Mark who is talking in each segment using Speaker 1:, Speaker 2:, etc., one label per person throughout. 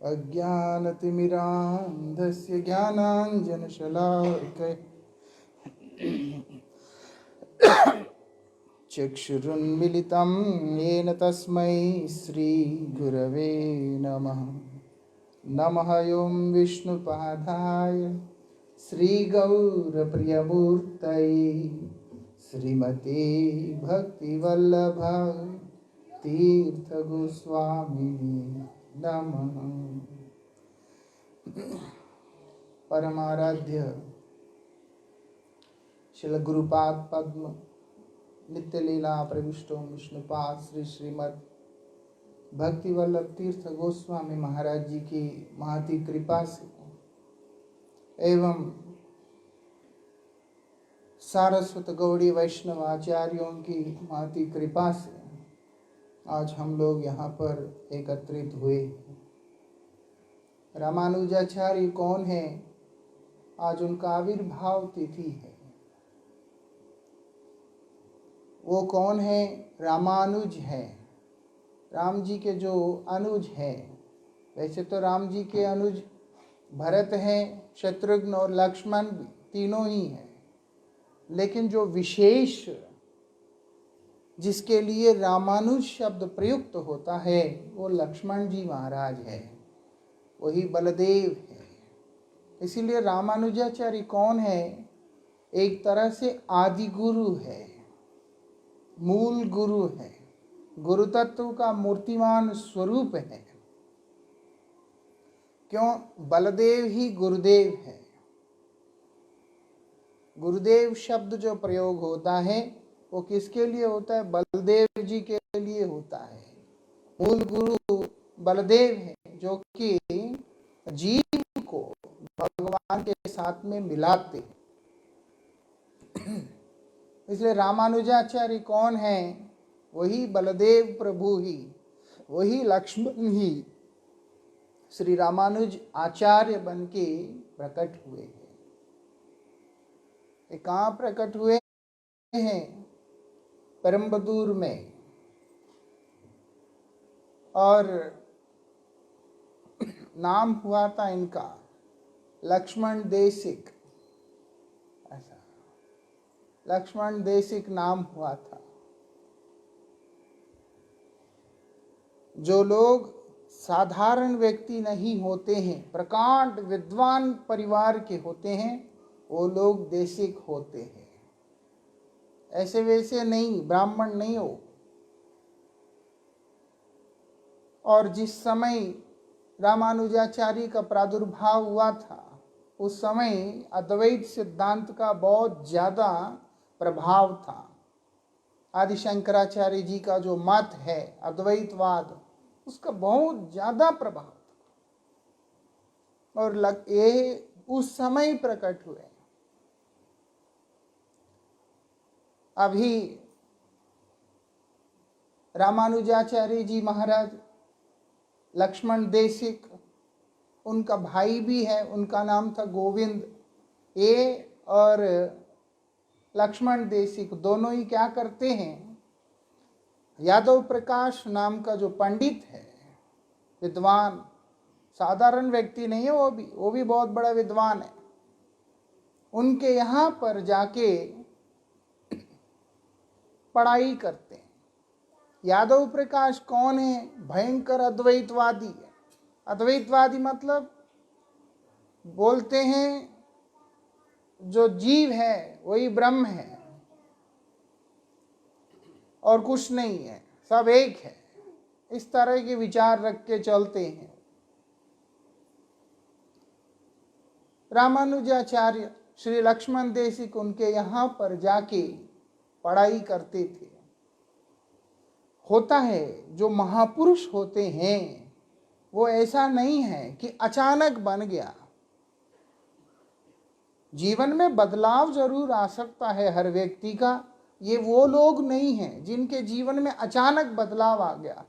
Speaker 1: अज्ञानतिमिरान्धस्य ज्ञानाञ्जनशलाकया चक्षुरुन्मिलितं येन तस्मै श्रीगुरवे नमः। नमः ॐ विष्णुपादाय श्रीगौरप्रियमूर्तये श्रीमते भक्तिवल्लभाय तीर्थगोस्वामिने नमः। परमाराध्य श्रील गुरुपाद पद्म नित्य लीला प्रविष्टो विष्णुपाद श्री श्रीमद भक्ति वल्लभ तीर्थ गोस्वामी महाराज जी की महती कृपा से एवं सारस्वत गौड़ी वैष्णव आचार्यों की महती कृपा से आज हम लोग यहाँ पर एकत्रित हुए। रामानुजाचार्य कौन है? आज उनका आविर्भाव तिथि है। वो कौन है? रामानुज है, राम जी के जो अनुज हैं। वैसे तो राम जी के अनुज भरत हैं, शत्रुघ्न और लक्ष्मण भी, तीनों ही हैं, लेकिन जो विशेष जिसके लिए रामानुज शब्द प्रयुक्त होता है वो लक्ष्मण जी महाराज है, वही बलदेव है। इसीलिए रामानुजाचार्य कौन है? एक तरह से आदि गुरु है, मूल गुरु है, गुरु तत्व का मूर्तिमान स्वरूप है। क्यों? बलदेव ही गुरुदेव है। गुरुदेव शब्द जो प्रयोग होता है वो किसके लिए होता है? बलदेव जी के लिए होता है। मूल गुरु बलदेव है जो कि जीव को भगवान के साथ में मिलाते। इसलिए रामानुजाचार्य कौन है? वही बलदेव प्रभु ही, वही लक्ष्मण ही श्री रामानुज आचार्य बन के प्रकट हुए हैं। ये कहाँ प्रकट हुए हैं? परमबदूर में। और नाम हुआ था इनका लक्ष्मण देशिक। ऐसा लक्ष्मण देशिक नाम हुआ था। जो लोग साधारण व्यक्ति नहीं होते हैं, प्रकांड विद्वान परिवार के होते हैं, वो लोग देशिक होते हैं। ऐसे वैसे नहीं, ब्राह्मण नहीं हो। और जिस समय रामानुजाचार्य का प्रादुर्भाव हुआ था उस समय अद्वैत सिद्धांत का बहुत ज़्यादा प्रभाव था। आदि शंकराचार्य जी का जो मत है अद्वैतवाद, उसका बहुत ज़्यादा प्रभाव था। और ये उस समय प्रकट हुए। अभी रामानुजाचार्य जी महाराज लक्ष्मण देशिक, उनका भाई भी है, उनका नाम था गोविंद। ये और लक्ष्मण देशिक दोनों ही क्या करते हैं? यादव प्रकाश नाम का जो पंडित है, विद्वान, साधारण व्यक्ति नहीं है, वो भी बहुत बड़ा विद्वान है। उनके यहाँ पर जाके पढ़ाई करते हैं। यादव प्रकाश कौन है? भयंकर अद्वैतवादी है। अद्वैतवादी मतलब बोलते हैं जो जीव है वही ब्रह्म है और कुछ नहीं है, सब एक है। इस तरह के विचार रख के चलते हैं। रामानुजाचार्य श्री लक्ष्मण देशिक उनके यहाँ पर जाके पढ़ाई करते थे। होता है जो महापुरुष होते हैं वो ऐसा नहीं है कि अचानक बन गया। जीवन में बदलाव जरूर आ सकता है हर व्यक्ति का। ये वो लोग नहीं हैं जिनके जीवन में अचानक बदलाव आ गया।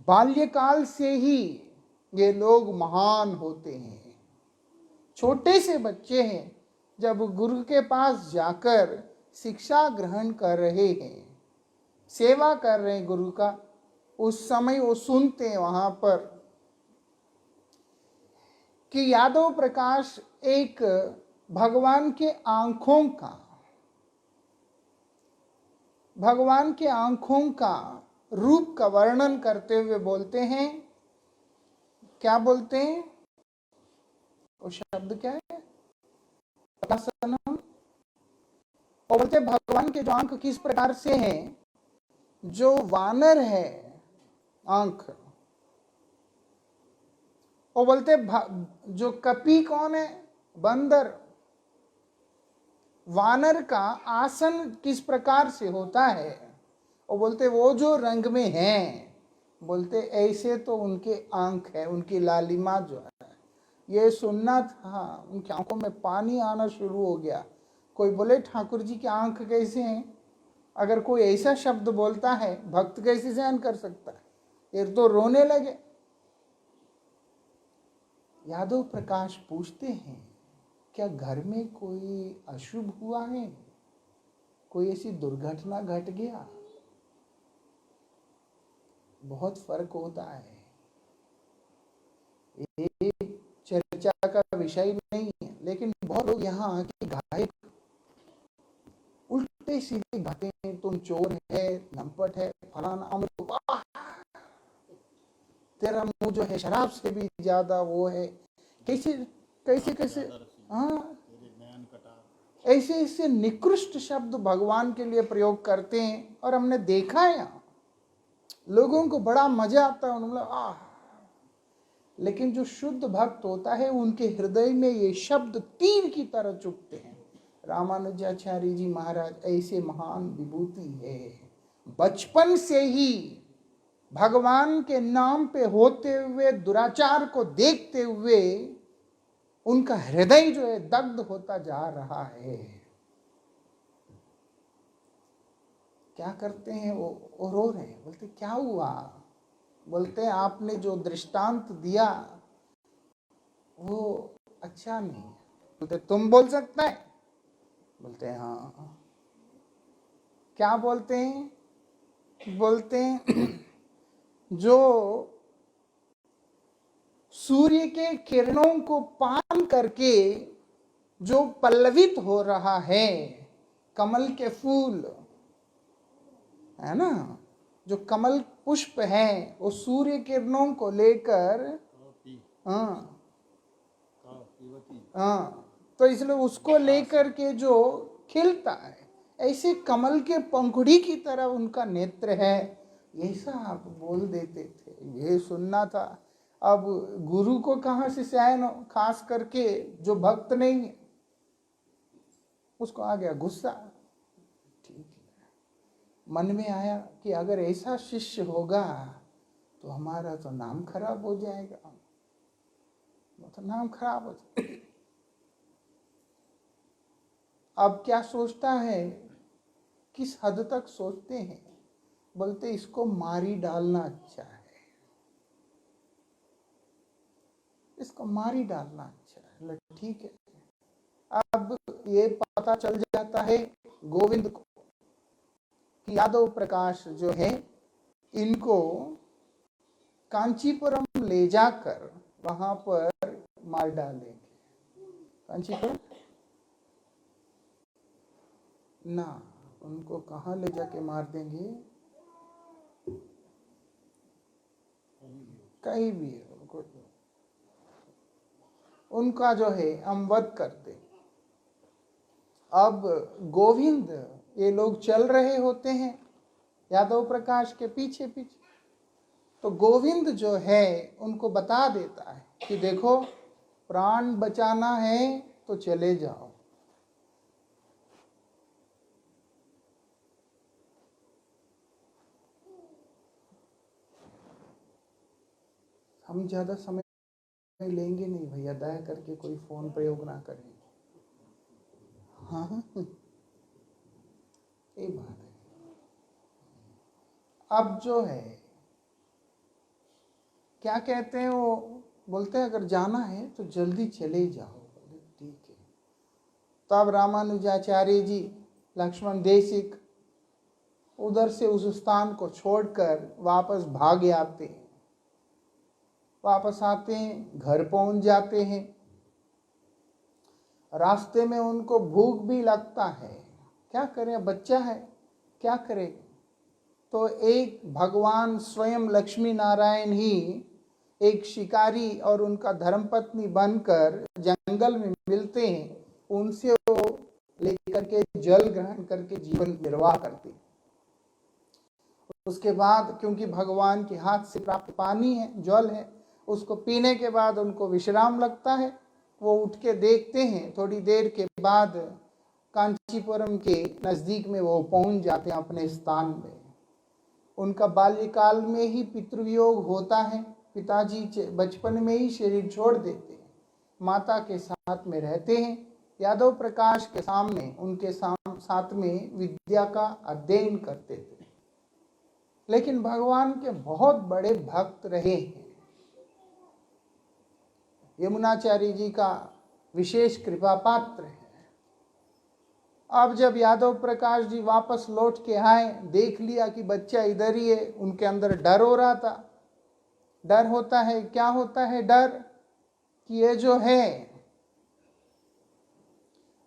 Speaker 1: बाल्यकाल से ही ये लोग महान होते हैं। छोटे से बच्चे हैं, जब गुरु के पास जाकर शिक्षा ग्रहण कर रहे हैं, सेवा कर रहे हैं गुरु का, उस समय वो सुनते हैं वहाँ पर कि यादव प्रकाश एक भगवान के आंखों का रूप का वर्णन करते हुए बोलते हैं, क्या बोलते हैं, वो शब्द क्या है, और बोलते भगवान के जो आंख किस प्रकार से हैं, जो वानर है आंख, और बोलते जो कपी कौन है, बंदर, वानर का आसन किस प्रकार से होता है, और बोलते वो जो रंग में हैं, बोलते ऐसे तो उनके आंख है, उनकी लालिमा जो है। ये सुनना था, उनकी आंखों में पानी आना शुरू हो गया। कोई बोले ठाकुर जी की आंख कैसे हैं, अगर कोई ऐसा शब्द बोलता है भक्त कैसे सहन कर सकता है, ये तो रोने लगे। यादव प्रकाश पूछते हैं, क्या घर में कोई अशुभ हुआ है, कोई ऐसी दुर्घटना घट गया? बहुत फर्क होता है, ये चर्चा का विषय नहीं है, लेकिन बहुत लोग यहाँ आके घायल उल्टे सीधे बातें, तुम चोर है, लंपट है, फलाना, तेरा मुंह जो है शराब से भी ज्यादा वो है, कैसे कैसे कैसे, हाँ, ऐसे ऐसे निकृष्ट शब्द भगवान के लिए प्रयोग करते हैं। और हमने देखा है यहाँ लोगों को बड़ा मजा आता है, उन्होंने लेकिन जो शुद्ध भक्त होता है उनके हृदय में ये शब्द तीर की तरह चुभते हैं। रामानुजाचार्य जी महाराज ऐसे महान विभूति है, बचपन से ही भगवान के नाम पे होते हुए दुराचार को देखते हुए उनका हृदय जो है दग्ध होता जा रहा है। क्या करते हैं वो रो रहे हैं, बोलते क्या हुआ, बोलते आपने जो दृष्टांत दिया वो अच्छा नहीं। बोलते तुम बोल सकता है, बोलते हैं हाँ। क्या बोलते हैं, बोलते हैं जो सूर्य के किरणों को पान करके जो पल्लवित हो रहा है, कमल के फूल है ना, जो कमल पुष्प है वो सूर्य किरणों को लेकर, तो इसलिए उसको लेकर के जो खिलता है, ऐसे कमल के पंखुड़ी की तरह उनका नेत्र है, ऐसा आप बोल देते थे। ये सुनना था। अब गुरु को कहाँ से सहन, खास करके जो भक्त नहीं है उसको आ गया गुस्सा। ठीक है, मन में आया कि अगर ऐसा शिष्य होगा तो हमारा तो नाम खराब हो जाएगा, तो नाम खराब हो जाएगा। अब क्या सोचता है, किस हद तक सोचते हैं, बोलते इसको मारी डालना अच्छा है, इसको मारी डालना अच्छा है। ठीक है, अब ये पता चल जाता है गोविंद को कि यादव प्रकाश जो है इनको कांचीपुरम ले जाकर वहां पर मार डालेंगे। कांचीपुरम ना, उनको कहाँ ले जाके मार देंगे, कहीं भी उनका जो है हम वध कर दे। अब गोविंद, ये लोग चल रहे होते हैं यादव प्रकाश के पीछे पीछे, तो गोविंद जो है उनको बता देता है कि देखो प्राण बचाना है तो चले जाओ, हम ज्यादा समय लेंगे नहीं भैया, दया करके कोई फोन प्रयोग ना करें। हाँ ये बात है। अब जो है क्या कहते हैं, वो बोलते हैं अगर जाना है तो जल्दी चले जाओ। ठीक है, तो अब रामानुजाचार्य जी, लक्ष्मण देशिक उधर से उस स्थान को छोड़कर वापस भागे आते हैं। वापस आते हैं, घर पहुंच जाते हैं। रास्ते में उनको भूख भी लगता है, क्या करें, बच्चा है, क्या करें। तो एक भगवान स्वयं लक्ष्मी नारायण ही एक शिकारी और उनका धर्मपत्नी बनकर जंगल में मिलते हैं। उनसे वो लेकर के जल ग्रहण करके जीवन निर्वाह करते हैं। उसके बाद क्योंकि भगवान के हाथ से प्राप्त पानी है, जल है, उसको पीने के बाद उनको विश्राम लगता है। वो उठ के देखते हैं, थोड़ी देर के बाद कांचीपुरम के नज़दीक में वो पहुंच जाते हैं अपने स्थान में। उनका बाल्यकाल में ही पितृवियोग होता है, पिताजी बचपन में ही शरीर छोड़ देते हैं, माता के साथ में रहते हैं। यादव प्रकाश के सामने उनके साथ में विद्या का अध्ययन करते थे, लेकिन भगवान के बहुत बड़े भक्त रहे हैं। यमुनाचार्य जी का विशेष कृपा पात्र है। अब जब यादव प्रकाश जी वापस लौट के आए, देख लिया कि बच्चा इधर ही है, उनके अंदर डर हो रहा था। डर होता है, क्या होता है डर, कि ये जो है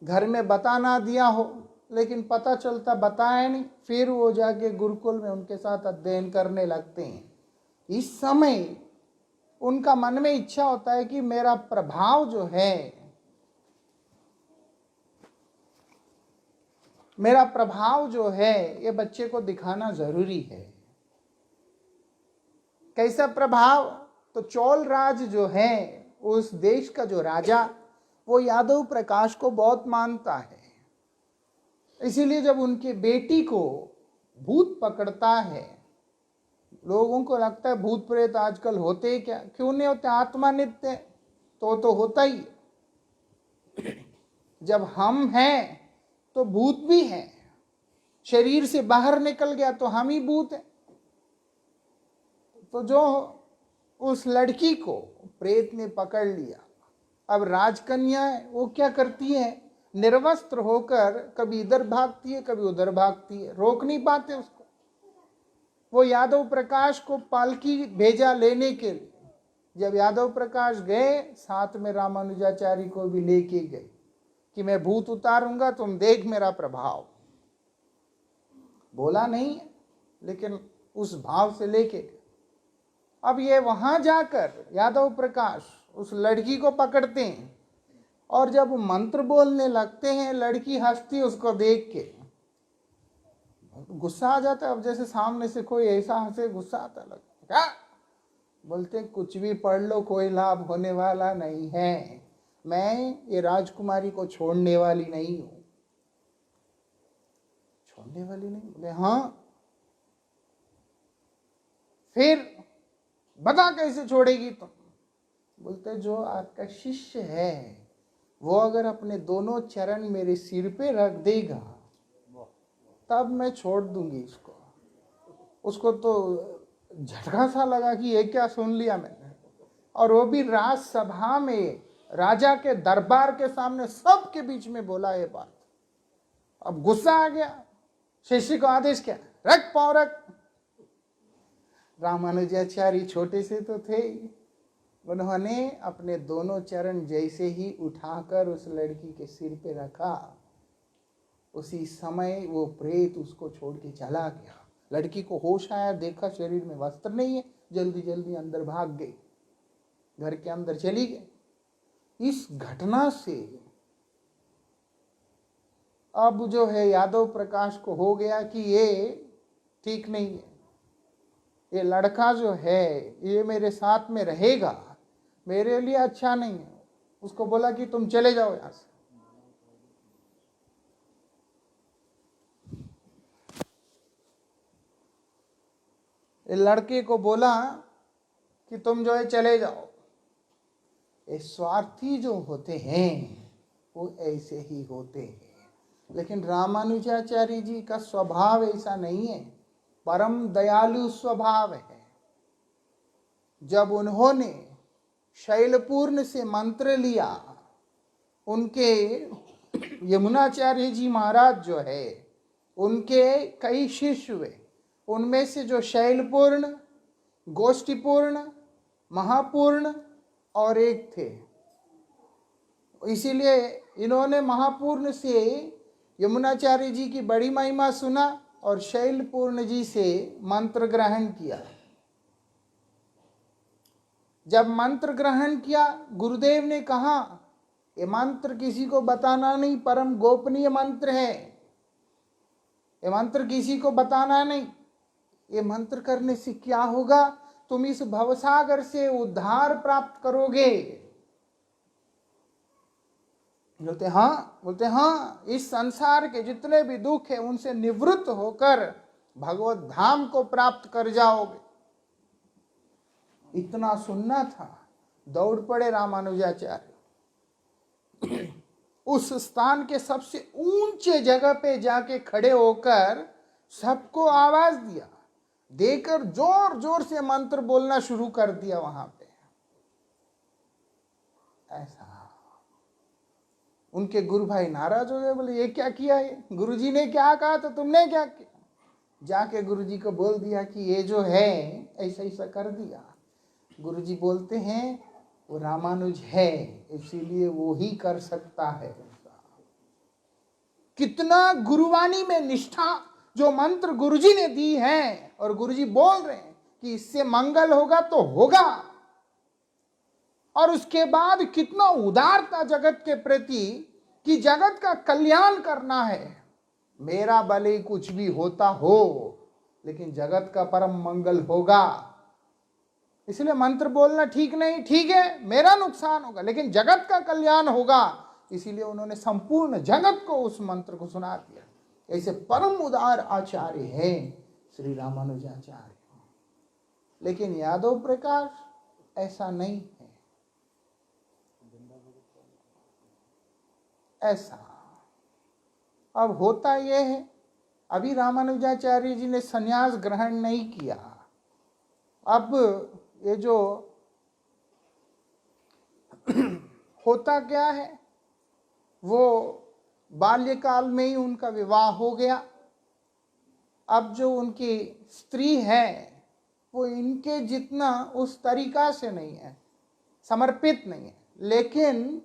Speaker 1: घर में बता ना दिया हो, लेकिन पता चलता बताया नहीं, फिर वो जाके गुरुकुल में उनके साथ अध्ययन करने लगते हैं। इस समय उनका मन में इच्छा होता है कि मेरा प्रभाव जो है, मेरा प्रभाव जो है ये बच्चे को दिखाना जरूरी है। कैसा प्रभाव, तो चोल राज जो है, उस देश का जो राजा, वो यादव प्रकाश को बहुत मानता है। इसीलिए जब उनकी बेटी को भूत पकड़ता है, लोगों को लगता है भूत प्रेत आजकल होते क्या, क्यों नहीं होते, आत्मा नित्य तो होता ही। जब हम हैं तो भूत भी है, शरीर से बाहर निकल गया तो हम ही भूत हैं। तो जो उस लड़की को प्रेत ने पकड़ लिया, अब राजकन्या है, वो क्या करती है, निर्वस्त्र होकर कभी इधर भागती है, कभी उधर भागती है, रोक नहीं पाते उसको। वो यादव प्रकाश को पालकी भेजा लेने के लिए। जब यादव प्रकाश गए, साथ में रामानुजाचार्य को भी लेके गए कि मैं भूत उतारूंगा, तुम देख मेरा प्रभाव। बोला नहीं है, लेकिन उस भाव से लेके गए। अब ये वहां जाकर यादव प्रकाश उस लड़की को पकड़ते हैं, और जब मंत्र बोलने लगते हैं, लड़की हंसती उसको देख के, गुस्सा आ जाता है। अब जैसे सामने से कोई ऐसा हंसे, गुस्सा आता लगता, क्या बोलते, कुछ भी पढ़ लो, कोई लाभ होने वाला नहीं है, मैं ये राजकुमारी को छोड़ने वाली नहीं हूं। छोड़ने वाली नहीं, बोले हाँ। फिर बता कैसे छोड़ेगी तुम? बोलते जो आपका शिष्य है वो अगर अपने दोनों चरण मेरे सिर पे रख देगा तब मैं छोड़ दूंगी इसको। उसको तो झटका सा लगा कि ये क्या सुन लिया मैंने, और वो भी राजसभा में, राजा के दरबार के सामने, सबके बीच में बोला ये बात। अब गुस्सा आ गया, शिष्य को आदेश किया, रख पाँव रख। रामानुजाचार्य छोटे से तो थे, उन्होंने अपने दोनों चरण जैसे ही उठाकर उस लड़की के सिर पे रखा, उसी समय वो प्रेत उसको छोड़ के चला गया। लड़की को होश आया, देखा शरीर में वस्त्र नहीं है, जल्दी जल्दी अंदर भाग गई, घर के अंदर चली गई। इस घटना से अब जो है यादव प्रकाश को हो गया कि ये ठीक नहीं है, ये लड़का जो है ये मेरे साथ में रहेगा, मेरे लिए अच्छा नहीं है। उसको बोला कि तुम चले जाओ यहां से। ये लड़के को बोला कि तुम जो है चले जाओ। ये स्वार्थी जो होते हैं वो ऐसे ही होते हैं, लेकिन रामानुजाचार्य जी का स्वभाव ऐसा नहीं है, परम दयालु स्वभाव है। जब उन्होंने शैलपूर्ण से मंत्र लिया, उनके यमुनाचार्य जी महाराज जो है उनके कई शिष्य हुए, उनमें से जो शैलपूर्ण, गोष्ठीपूर्ण महापूर्ण और एक थे। इसीलिए इन्होंने महापूर्ण से यमुनाचार्य जी की बड़ी महिमा सुना और शैलपूर्ण जी से मंत्र ग्रहण किया। जब मंत्र ग्रहण किया, गुरुदेव ने कहा ये मंत्र किसी को बताना नहीं, परम गोपनीय मंत्र है, ये मंत्र किसी को बताना नहीं। ये मंत्र करने से क्या होगा, तुम इस भवसागर से उद्धार प्राप्त करोगे। बोलते हाँ, इस संसार के जितने भी दुख है उनसे निवृत्त होकर भगवत धाम को प्राप्त कर जाओगे। इतना सुनना था, दौड़ पड़े रामानुजाचार्य। उस स्थान के सबसे ऊंचे जगह पे जाके खड़े होकर सबको आवाज दिया, देकर जोर जोर से मंत्र बोलना शुरू कर दिया वहां पे। ऐसा उनके गुरु भाई नाराज हो गए, बोले ये क्या किया है, गुरुजी ने क्या कहा तो तुमने क्या किया। जाके गुरुजी को बोल दिया कि ये जो है ऐसा ऐसा कर दिया। गुरुजी बोलते हैं वो रामानुज है, इसीलिए वो ही कर सकता है। कितना गुरुवाणी में निष्ठा, जो मंत्र गुरुजी ने दी है और गुरुजी बोल रहे हैं कि इससे मंगल होगा तो होगा। और उसके बाद कितना उदारता जगत के प्रति कि जगत का कल्याण करना है। मेरा भले कुछ भी होता हो लेकिन जगत का परम मंगल होगा। इसलिए मंत्र बोलना ठीक नहीं, ठीक है मेरा नुकसान होगा लेकिन जगत का कल्याण होगा। इसीलिए उन्होंने संपूर्ण जगत को उस मंत्र को सुना दिया। ऐसे परम उदार आचार्य हैं श्री रामानुजाचार्य। लेकिन यादव प्रकाश ऐसा नहीं है। ऐसा अब होता यह है, अभी रामानुजाचार्य जी ने संन्यास ग्रहण नहीं किया। अब ये जो होता क्या है, वो बाल्यकाल में ही उनका विवाह हो गया। अब जो उनकी स्त्री है वो इनके जितना उस तरीका से नहीं है, समर्पित नहीं है, लेकिन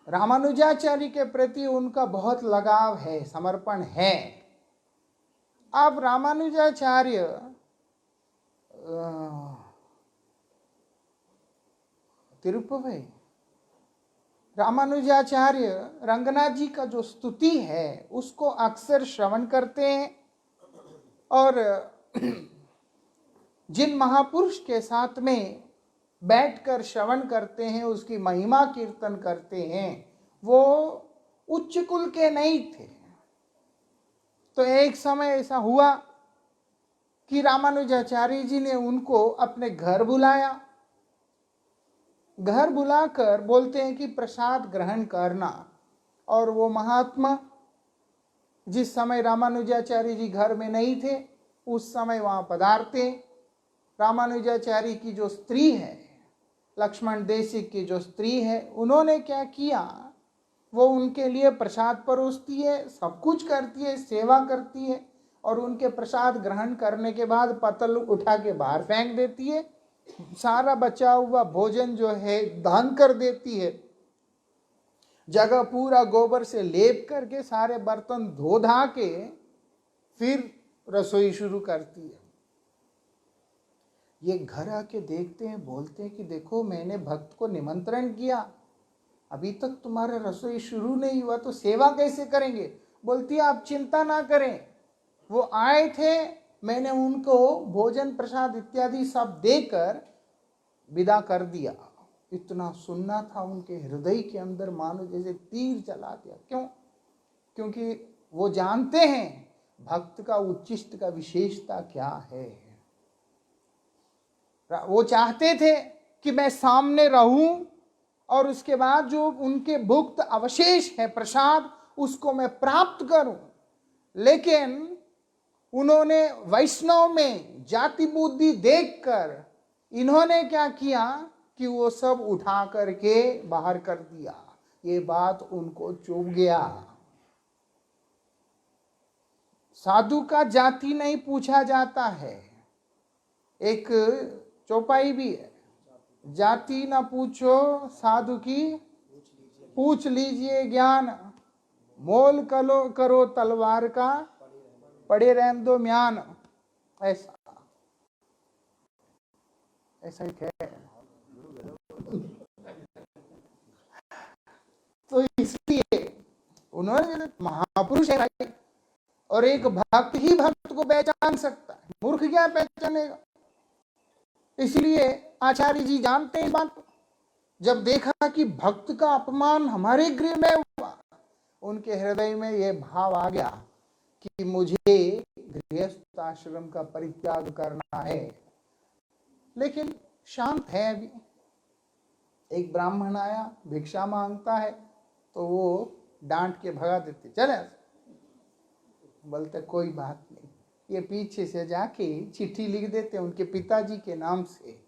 Speaker 1: रामानुजाचार्य के प्रति उनका बहुत लगाव है, समर्पण है। अब रामानुजाचार्य तिरुपति रामानुजाचार्य रंगनाथ जी का जो स्तुति है उसको अक्सर श्रवण करते हैं और जिन महापुरुष के साथ में बैठकर श्रवण करते हैं, उसकी महिमा कीर्तन करते हैं, वो उच्च कुल के नहीं थे। तो एक समय ऐसा हुआ कि रामानुजाचार्य जी ने उनको अपने घर बुलाया। घर बुलाकर बोलते हैं कि प्रसाद ग्रहण करना। और वो महात्मा जिस समय रामानुजाचार्य जी घर में नहीं थे उस समय वहाँ पधारते। रामानुजाचार्य की जो स्त्री है, लक्ष्मण देशिक की जो स्त्री है, उन्होंने क्या किया, वो उनके लिए प्रसाद परोसती है, सब कुछ करती है, सेवा करती है और उनके प्रसाद ग्रहण करने के बाद पतल उठा के बाहर फेंक देती है। सारा बचा हुआ भोजन जो है दान कर देती है। जगह पूरा गोबर से लेप करके सारे बर्तन धो धा के फिर रसोई शुरू करती है। ये घर आके देखते हैं, बोलते हैं कि देखो मैंने भक्त को निमंत्रण किया, अभी तक तुम्हारा रसोई शुरू नहीं हुआ तो सेवा कैसे करेंगे। बोलती है आप चिंता ना करें, वो आए थे, मैंने उनको भोजन प्रसाद इत्यादि सब देकर विदा कर दिया। इतना सुनना था उनके हृदय के अंदर, मानो जैसे तीर चला दिया। क्यों? क्योंकि वो जानते हैं भक्त का उच्चिष्ट का विशेषता क्या है। वो चाहते थे कि मैं सामने रहूं और उसके बाद जो उनके भुक्त अवशेष है प्रसाद उसको मैं प्राप्त करूं। लेकिन उन्होंने वैष्णव में जाति बुद्धि देखकर इन्होंने क्या किया कि वो सब उठा करके बाहर कर दिया। ये बात उनको चुभ गया। साधु का जाति नहीं पूछा जाता है। एक चौपाई भी है, जाति न पूछो साधु की पूछ लीजिए ज्ञान, मोल करो तलवार का पड़े रहने दो म्यान। ऐसा ऐसा ही है। तो इसलिए उन्होंने, महापुरुष है भाई, और एक भक्त ही भक्त को पहचान सकता है, मूर्ख क्या पहचानेगा। इसलिए आचार्य जी जानते हैं बात को। जब देखा कि भक्त का अपमान हमारे गृह में हुआ, उनके हृदय में यह भाव आ गया कि मुझे गृहस्थ आश्रम का परित्याग करना है। लेकिन शांत है अभी। एक ब्राह्मण आया, भिक्षा मांगता है, तो वो डांट के भगा देते, चले। बोलते कोई बात नहीं। ये पीछे से जाके चिट्ठी लिख देते उनके पिताजी के नाम से,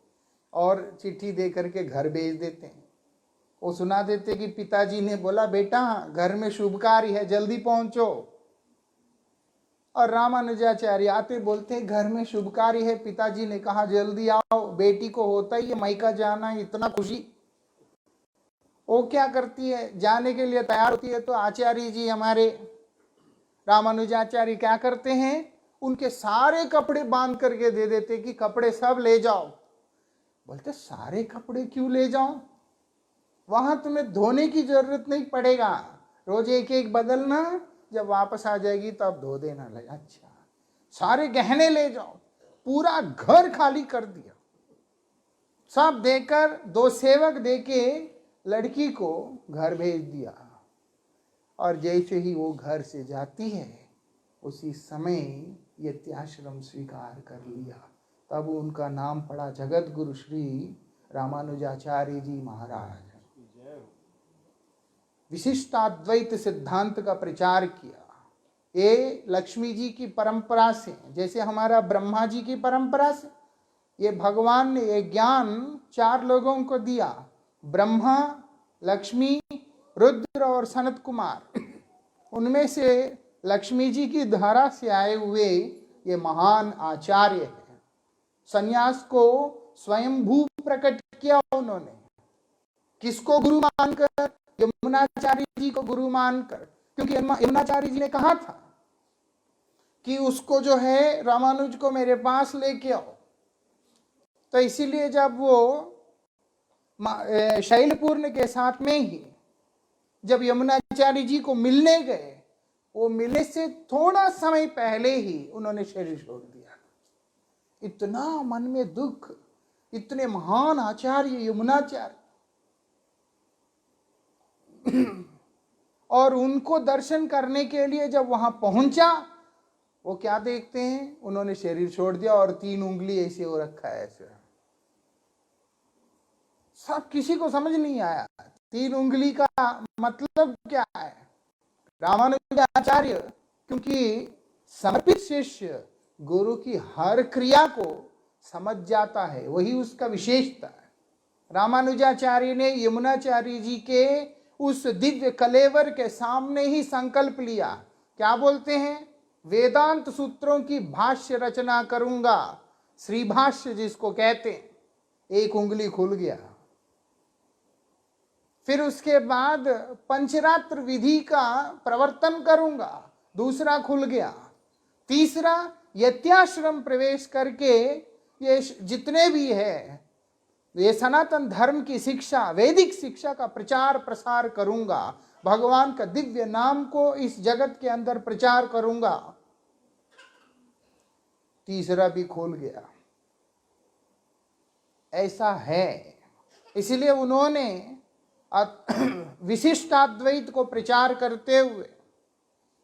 Speaker 1: और चिट्ठी दे करके घर भेज देते हैं। वो सुना देते कि पिताजी ने बोला बेटा घर में शुभ कार्य है, जल्दी पहुंचो। और रामानुजाचार्य आते बोलते हैं घर में शुभ कार्य है, पिताजी ने कहा जल्दी आओ, बेटी को होता ही है मायका जाना, इतना खुशी। वो क्या करती है, जाने के लिए तैयार होती है, तो आचार्य जी हमारे रामानुजाचार्य क्या करते हैं, उनके सारे कपड़े बांध करके दे देते कि कपड़े सब ले जाओ। बोलते सारे कपड़े क्यों ले जाओ, वहां तुम्हें धोने की जरूरत नहीं पड़ेगा, रोज एक एक बदलना, जब वापस आ जाएगी तब धो देना। लगे अच्छा, सारे गहने ले जाओ। पूरा घर खाली कर दिया, सब देकर 2 सेवक देके लड़की को घर भेज दिया। और जैसे ही वो घर से जाती है, उसी समय यत्याश्रम स्वीकार कर लिया। तब उनका नाम पड़ा जगत गुरु श्री रामानुजाचार्य जी महाराज। विशिष्टाद्वैत सिद्धांत का प्रचार किया। ये लक्ष्मी जी की परंपरा से, जैसे हमारा ब्रह्मा जी की परंपरा से, ये भगवान ने ये ज्ञान 4 लोगों को दिया, ब्रह्मा, लक्ष्मी, रुद्र और सनत कुमार। उनमें से लक्ष्मी जी की धारा से आए हुए ये महान आचार्य है। संन्यास को स्वयंभू प्रकट किया उन्होंने। किसको गुरु मानकर? यमुनाचार्य जी को गुरु मानकर, क्योंकि यमुनाचार्य जी ने कहा था कि उसको जो है रामानुज को मेरे पास लेके आओ। तो इसीलिए जब वो शैलपूर्ण के साथ में ही जब यमुनाचार्य जी को मिलने गए, वो मिलने से थोड़ा समय पहले ही उन्होंने शरीर छोड़ दिया। इतना मन में दुख, इतने महान आचार्य यमुनाचार्य, और उनको दर्शन करने के लिए जब वहां पहुंचा, वो क्या देखते हैं, उन्होंने शरीर छोड़ दिया और 3 उंगली ऐसे हो रखा है ऐसे। सब किसी को समझ नहीं आया 3 उंगली का मतलब क्या है। रामानुजाचार्य क्योंकि समर्पित शिष्य गुरु की हर क्रिया को समझ जाता है, वही उसका विशेषता है। रामानुजाचार्य ने यमुनाचार्य जी के उस दिव्य कलेवर के सामने ही संकल्प लिया। क्या बोलते हैं? वेदांत सूत्रों की भाष्य रचना करूंगा, श्री भाष्य जिसको कहते हैं। 1 उंगली खुल गया। फिर उसके बाद पंचरात्र विधि का प्रवर्तन करूंगा, दूसरा खुल गया। तीसरा, यत्याश्रम प्रवेश करके ये जितने भी है ये सनातन धर्म की शिक्षा, वैदिक शिक्षा का प्रचार प्रसार करूंगा, भगवान का दिव्य नाम को इस जगत के अंदर प्रचार करूंगा। तीसरा भी खोल गया। ऐसा है। इसलिए उन्होंने विशिष्टाद्वैत को प्रचार करते हुए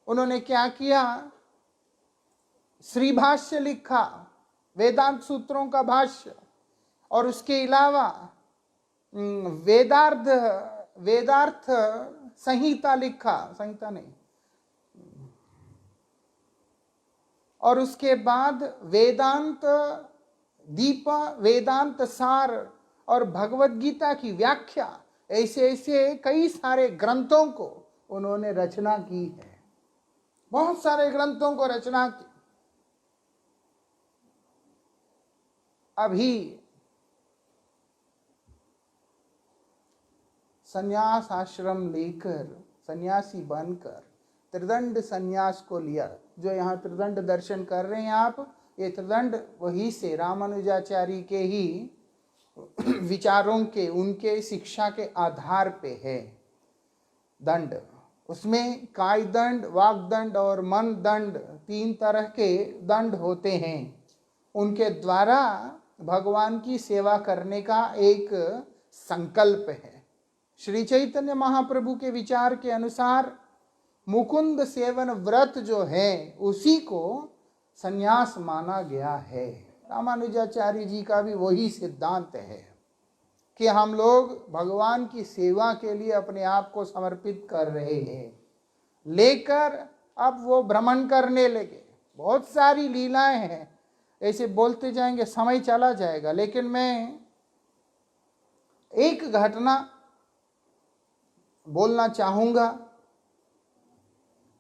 Speaker 1: उन्होंने क्या किया, श्री भाष्य लिखा, वेदांत सूत्रों का भाष्य, और उसके अलावा वेदार्थ संहिता लिखा, संहिता नहीं, और उसके बाद वेदांत दीप, वेदांत सार और भगवत गीता की व्याख्या, ऐसे ऐसे कई सारे ग्रंथों को उन्होंने रचना की है। बहुत सारे ग्रंथों को रचना की। अभी संन्यास आश्रम लेकर, सन्यासी बनकर त्रिदंड संन्यास को लिया। जो यहाँ त्रिदंड दर्शन कर रहे हैं आप, ये त्रिदंड वही से रामानुजाचार्य के ही विचारों के, उनके शिक्षा के आधार पे है दंड। उसमें काय दंड, वाक दंड और मन दंड, 3 तरह के दंड होते हैं। उनके द्वारा भगवान की सेवा करने का एक संकल्प है। श्री चैतन्य महाप्रभु के विचार के अनुसार मुकुंद सेवन व्रत जो है उसी को संन्यास माना गया है। रामानुजाचार्य जी का भी वही सिद्धांत है कि हम लोग भगवान की सेवा के लिए अपने आप को समर्पित कर रहे हैं। लेकर अब वो भ्रमण करने लगे। बहुत सारी लीलाएं हैं, ऐसे बोलते जाएंगे समय चला जाएगा, लेकिन मैं एक घटना बोलना चाहूंगा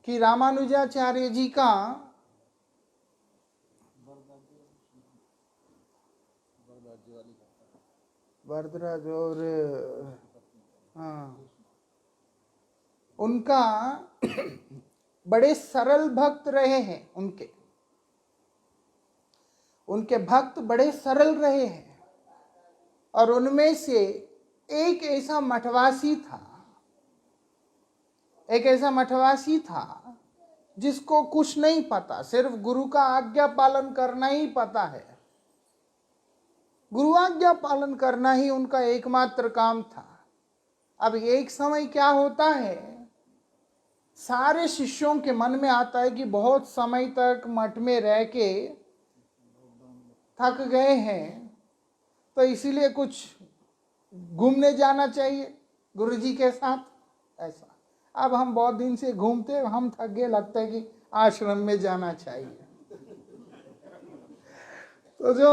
Speaker 1: कि रामानुजाचार्य जी का वरदराज और उनका बड़े सरल भक्त रहे हैं। उनके भक्त बड़े सरल रहे हैं। और उनमें से एक ऐसा मठवासी था जिसको कुछ नहीं पता, सिर्फ गुरु का आज्ञा पालन करना ही पता है। गुरु आज्ञा पालन करना ही उनका एकमात्र काम था। अब एक समय क्या होता है, सारे शिष्यों के मन में आता है कि बहुत समय तक मठ में रह के थक गए हैं, तो इसीलिए कुछ घूमने जाना चाहिए गुरुजी के साथ। ऐसा अब हम बहुत दिन से घूमते, हम थक गए, लगता है कि आश्रम में जाना चाहिए। तो जो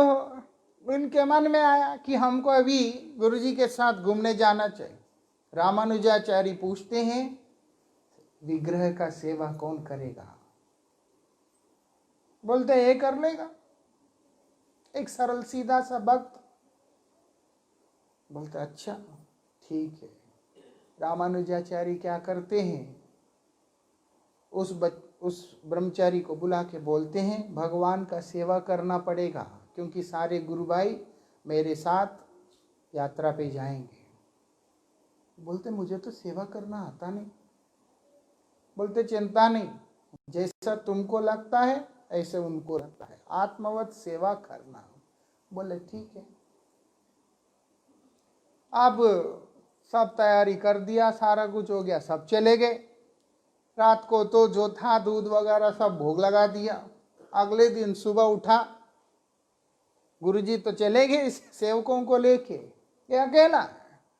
Speaker 1: उनके मन में आया कि हमको अभी गुरुजी के साथ घूमने जाना चाहिए। रामानुजाचार्य पूछते हैं, विग्रह का सेवा कौन करेगा? बोलते ये कर लेगा। एक सरल सीधा सा भक्त बोलते अच्छा ठीक है। रामानुजाचार्य क्या करते हैं, उस ब्रह्मचारी को बुला के बोलते हैं, भगवान का सेवा करना पड़ेगा, क्योंकि सारे गुरु भाई मेरे साथ यात्रा पे जाएंगे। बोलते मुझे तो सेवा करना आता नहीं। बोलते चिंता नहीं, जैसा तुमको लगता है ऐसे उनको लगता है, आत्मवत सेवा करना। बोले ठीक है। अब सब तैयारी कर दिया, सारा कुछ हो गया, सब चले गए। रात को तो जो था दूध वगैरह सब भोग लगा दिया। अगले दिन सुबह उठा, गुरुजी तो चले गए सेवकों को लेके, ये अकेला।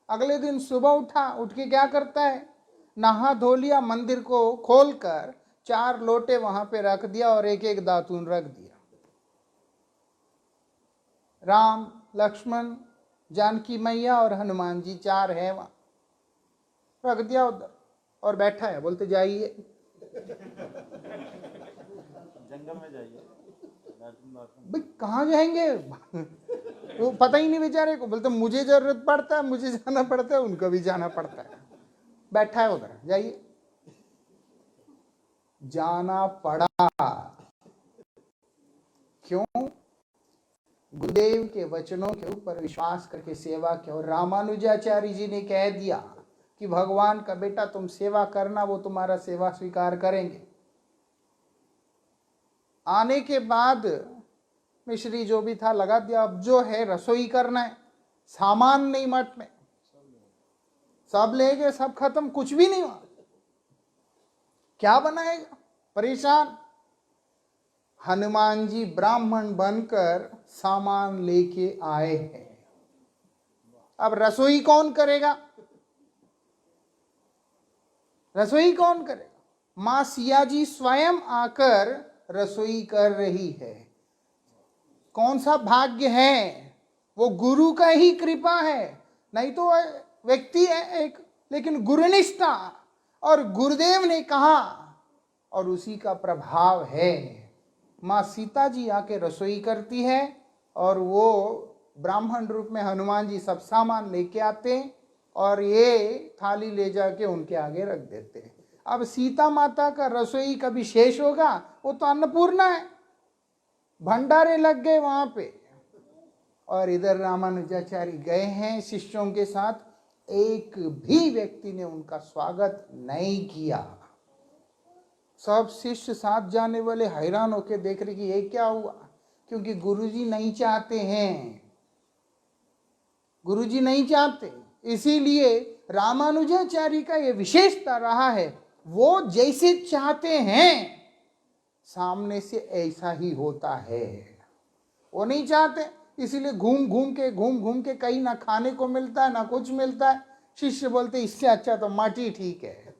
Speaker 1: अगले दिन सुबह उठा, उठ के क्या करता है, नहा धो लिया, मंदिर को खोलकर 4 लोटे वहां पे रख दिया और एक एक दातून रख दिया। राम, लक्ष्मण, जानकी मैया और हनुमान जी 4 है वहां, रख दिया उधर और बैठा है। बोलते जाइए
Speaker 2: जंगल में जाइए।
Speaker 1: भाई कहाँ जाएंगे वो पता ही नहीं बेचारे को। बोलते मुझे जरूरत पड़ता है, मुझे जाना पड़ता है, उनको भी जाना पड़ता है। बैठा है उधर, जाइए। जाना पड़ा। क्यों? गुरुदेव के वचनों के ऊपर विश्वास करके सेवा की। और रामानुजाचार्य जी ने कह दिया कि भगवान का बेटा तुम सेवा करना, वो तुम्हारा सेवा स्वीकार करेंगे। आने के बाद मिश्री जो भी था लगा दिया। अब जो है रसोई करना है, सामान नहीं मठ में, सब ले गए, सब खत्म, कुछ भी नहीं हुआ। क्या बनाएगा? परेशान। हनुमान जी ब्राह्मण बनकर सामान लेके आए हैं। अब रसोई कौन करेगा? रसोई कौन करेगा? मां सिया जी स्वयं आकर रसोई कर रही है। कौन सा भाग्य है? वो गुरु का ही कृपा है, नहीं तो व्यक्ति है एक, लेकिन गुरुनिष्ठा और गुरुदेव ने कहा और उसी का प्रभाव है। माँ सीता जी आके रसोई करती है और वो ब्राह्मण रूप में हनुमान जी सब सामान लेके आते हैं और ये थाली ले जाके उनके आगे रख देते हैं। अब सीता माता का रसोई कभी शेष होगा? वो तो अन्नपूर्णा है, भंडारे लग गए वहां पे। और इधर रामानुजाचार्य गए हैं शिष्यों के साथ, एक भी व्यक्ति ने उनका स्वागत नहीं किया। सब शिष्य साथ जाने वाले हैरान होकर देख रहे कि ये क्या हुआ, क्योंकि गुरुजी नहीं चाहते हैं, गुरुजी नहीं चाहते। इसीलिए रामानुजाचार्य का ये विशेषता रहा है, वो जैसे चाहते हैं सामने से ऐसा ही होता है। वो नहीं चाहते, इसीलिए घूम घूम के कहीं ना खाने को मिलता है ना कुछ मिलता है। शिष्य बोलते इससे अच्छा तो मठ ही ठीक है।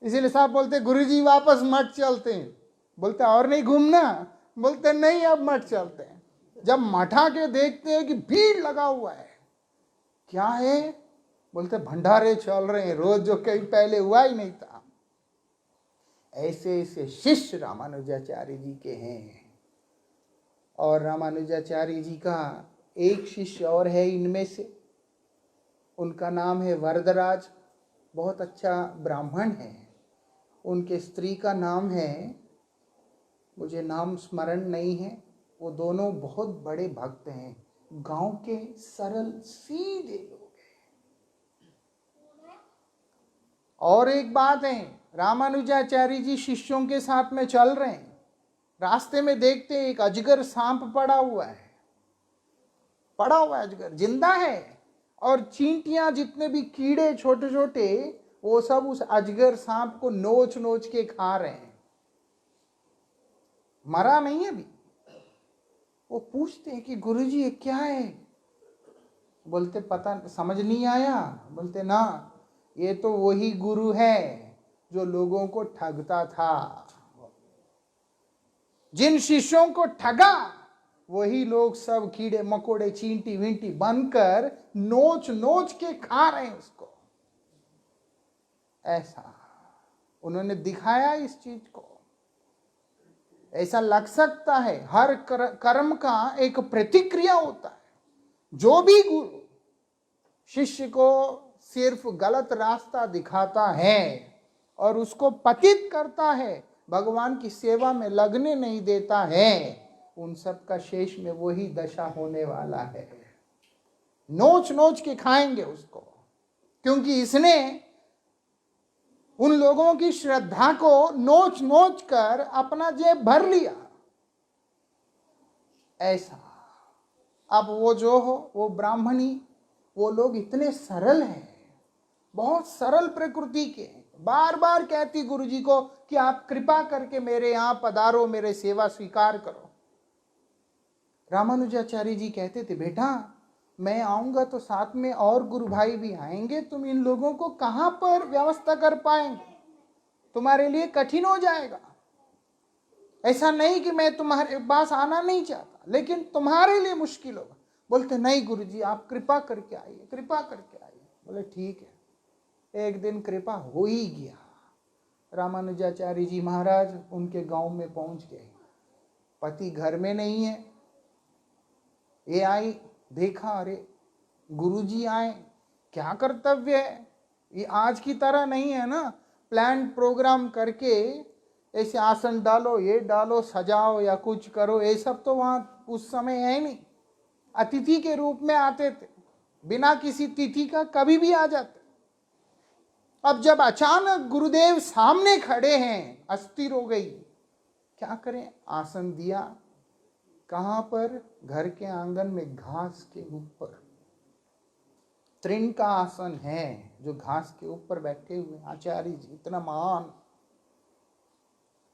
Speaker 1: इसीलिए साहब बोलते गुरुजी वापस मठ चलते हैं। बोलते और नहीं घूमना? बोलते नहीं अब मठ चलते हैं। जब मठा के देखते हैं कि भीड़ लगा हुआ है, क्या है? बोलते भंडारे चल रहे हैं रोज, जो कहीं पहले हुआ ही नहीं था। ऐसे ऐसे शिष्य रामानुजाचार्य जी के हैं। और रामानुजाचार्य जी का एक शिष्य और है इनमें से, उनका नाम है वरदराज। बहुत अच्छा ब्राह्मण है। उनके स्त्री का नाम है, मुझे नाम स्मरण नहीं है। वो दोनों बहुत बड़े भक्त हैं, गांव के सरल सीधे लोग हैं। और एक बात है, रामानुजाचार्य जी शिष्यों के साथ में चल रहे हैं, रास्ते में देखते एक अजगर सांप पड़ा हुआ है अजगर जिंदा है, और चींटियां जितने भी कीड़े छोटे छोटे वो सब उस अजगर सांप को नोच नोच के खा रहे हैं, मरा नहीं है अभी। वो पूछते हैं कि गुरुजी ये क्या है? बोलते पता समझ नहीं आया? बोलते ना, ये तो वही गुरु है जो लोगों को ठगता था। जिन शिष्यों को ठगा वही लोग सब कीड़े मकोड़े चींटी विंटी बनकर नोच नोच के खा रहे हैं उसको। ऐसा उन्होंने दिखाया इस चीज को। ऐसा लग सकता है हर कर्म का एक प्रतिक्रिया होता है। जो भी गुरु शिष्य को सिर्फ गलत रास्ता दिखाता है और उसको पतित करता है, भगवान की सेवा में लगने नहीं देता है, उन सब का शेष में वही दशा होने वाला है। नोच नोच के खाएंगे उसको, क्योंकि इसने उन लोगों की श्रद्धा को नोच नोच कर अपना जेब भर लिया। ऐसा अब वो जो हो वो ब्राह्मणी, वो लोग इतने सरल हैं, बहुत सरल प्रकृति के। बार बार कहती गुरुजी को कि आप कृपा करके मेरे यहां पधारो, मेरे सेवा स्वीकार करो। रामानुजाचार्य जी कहते थे बेटा मैं आऊंगा तो साथ में और गुरु भाई भी आएंगे, तुम इन लोगों को कहां पर व्यवस्था कर पाएंगे, तुम्हारे लिए कठिन हो जाएगा। ऐसा नहीं कि मैं तुम्हारे पास आना नहीं चाहता, लेकिन तुम्हारे लिए मुश्किल होगा। बोलते नहीं गुरुजी आप कृपा करके आइए, कृपा करके आइए। बोले ठीक है। एक दिन कृपा हो ही गया। रामानुजाचार्य जी महाराज उनके गांव में पहुंच गए। पति घर में नहीं है। ये आई, देखा अरे गुरुजी आए, क्या कर्तव्य है, ये आज की तरह नहीं है ना प्लान प्रोग्राम करके ऐसे आसन डालो, ये डालो, सजाओ या कुछ करो, ये सब तो वहां उस समय है नहीं। अतिथि के रूप में आते थे, बिना किसी तिथि का कभी भी आ जाते। अब जब अचानक गुरुदेव सामने खड़े हैं, अस्थिर हो गई, क्या करें? आसन दिया। कहां पर? घर के आंगन में घास के ऊपर। तृण का आसन है जो घास के ऊपर बैठे हुए आचार्य जी, इतना महान।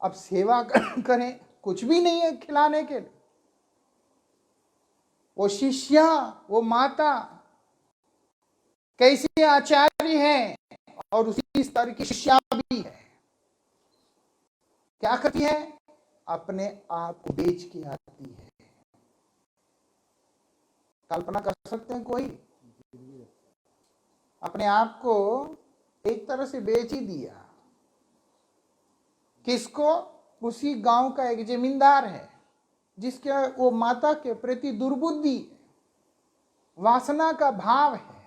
Speaker 1: अब सेवा करें, कुछ भी नहीं है खिलाने के लिए। वो शिष्या, वो माता कैसी आचार्य है और उसी स्तर की शिष्या भी है। क्या करती है? अपने आप को बेच के आती है। कल्पना कर सकते हैं कोई? अपने आप को एक तरह से बेच ही दिया। किसको? उसी गांव का एक जमींदार है जिसके वो माता के प्रति दुर्बुद्धि, वासना का भाव है।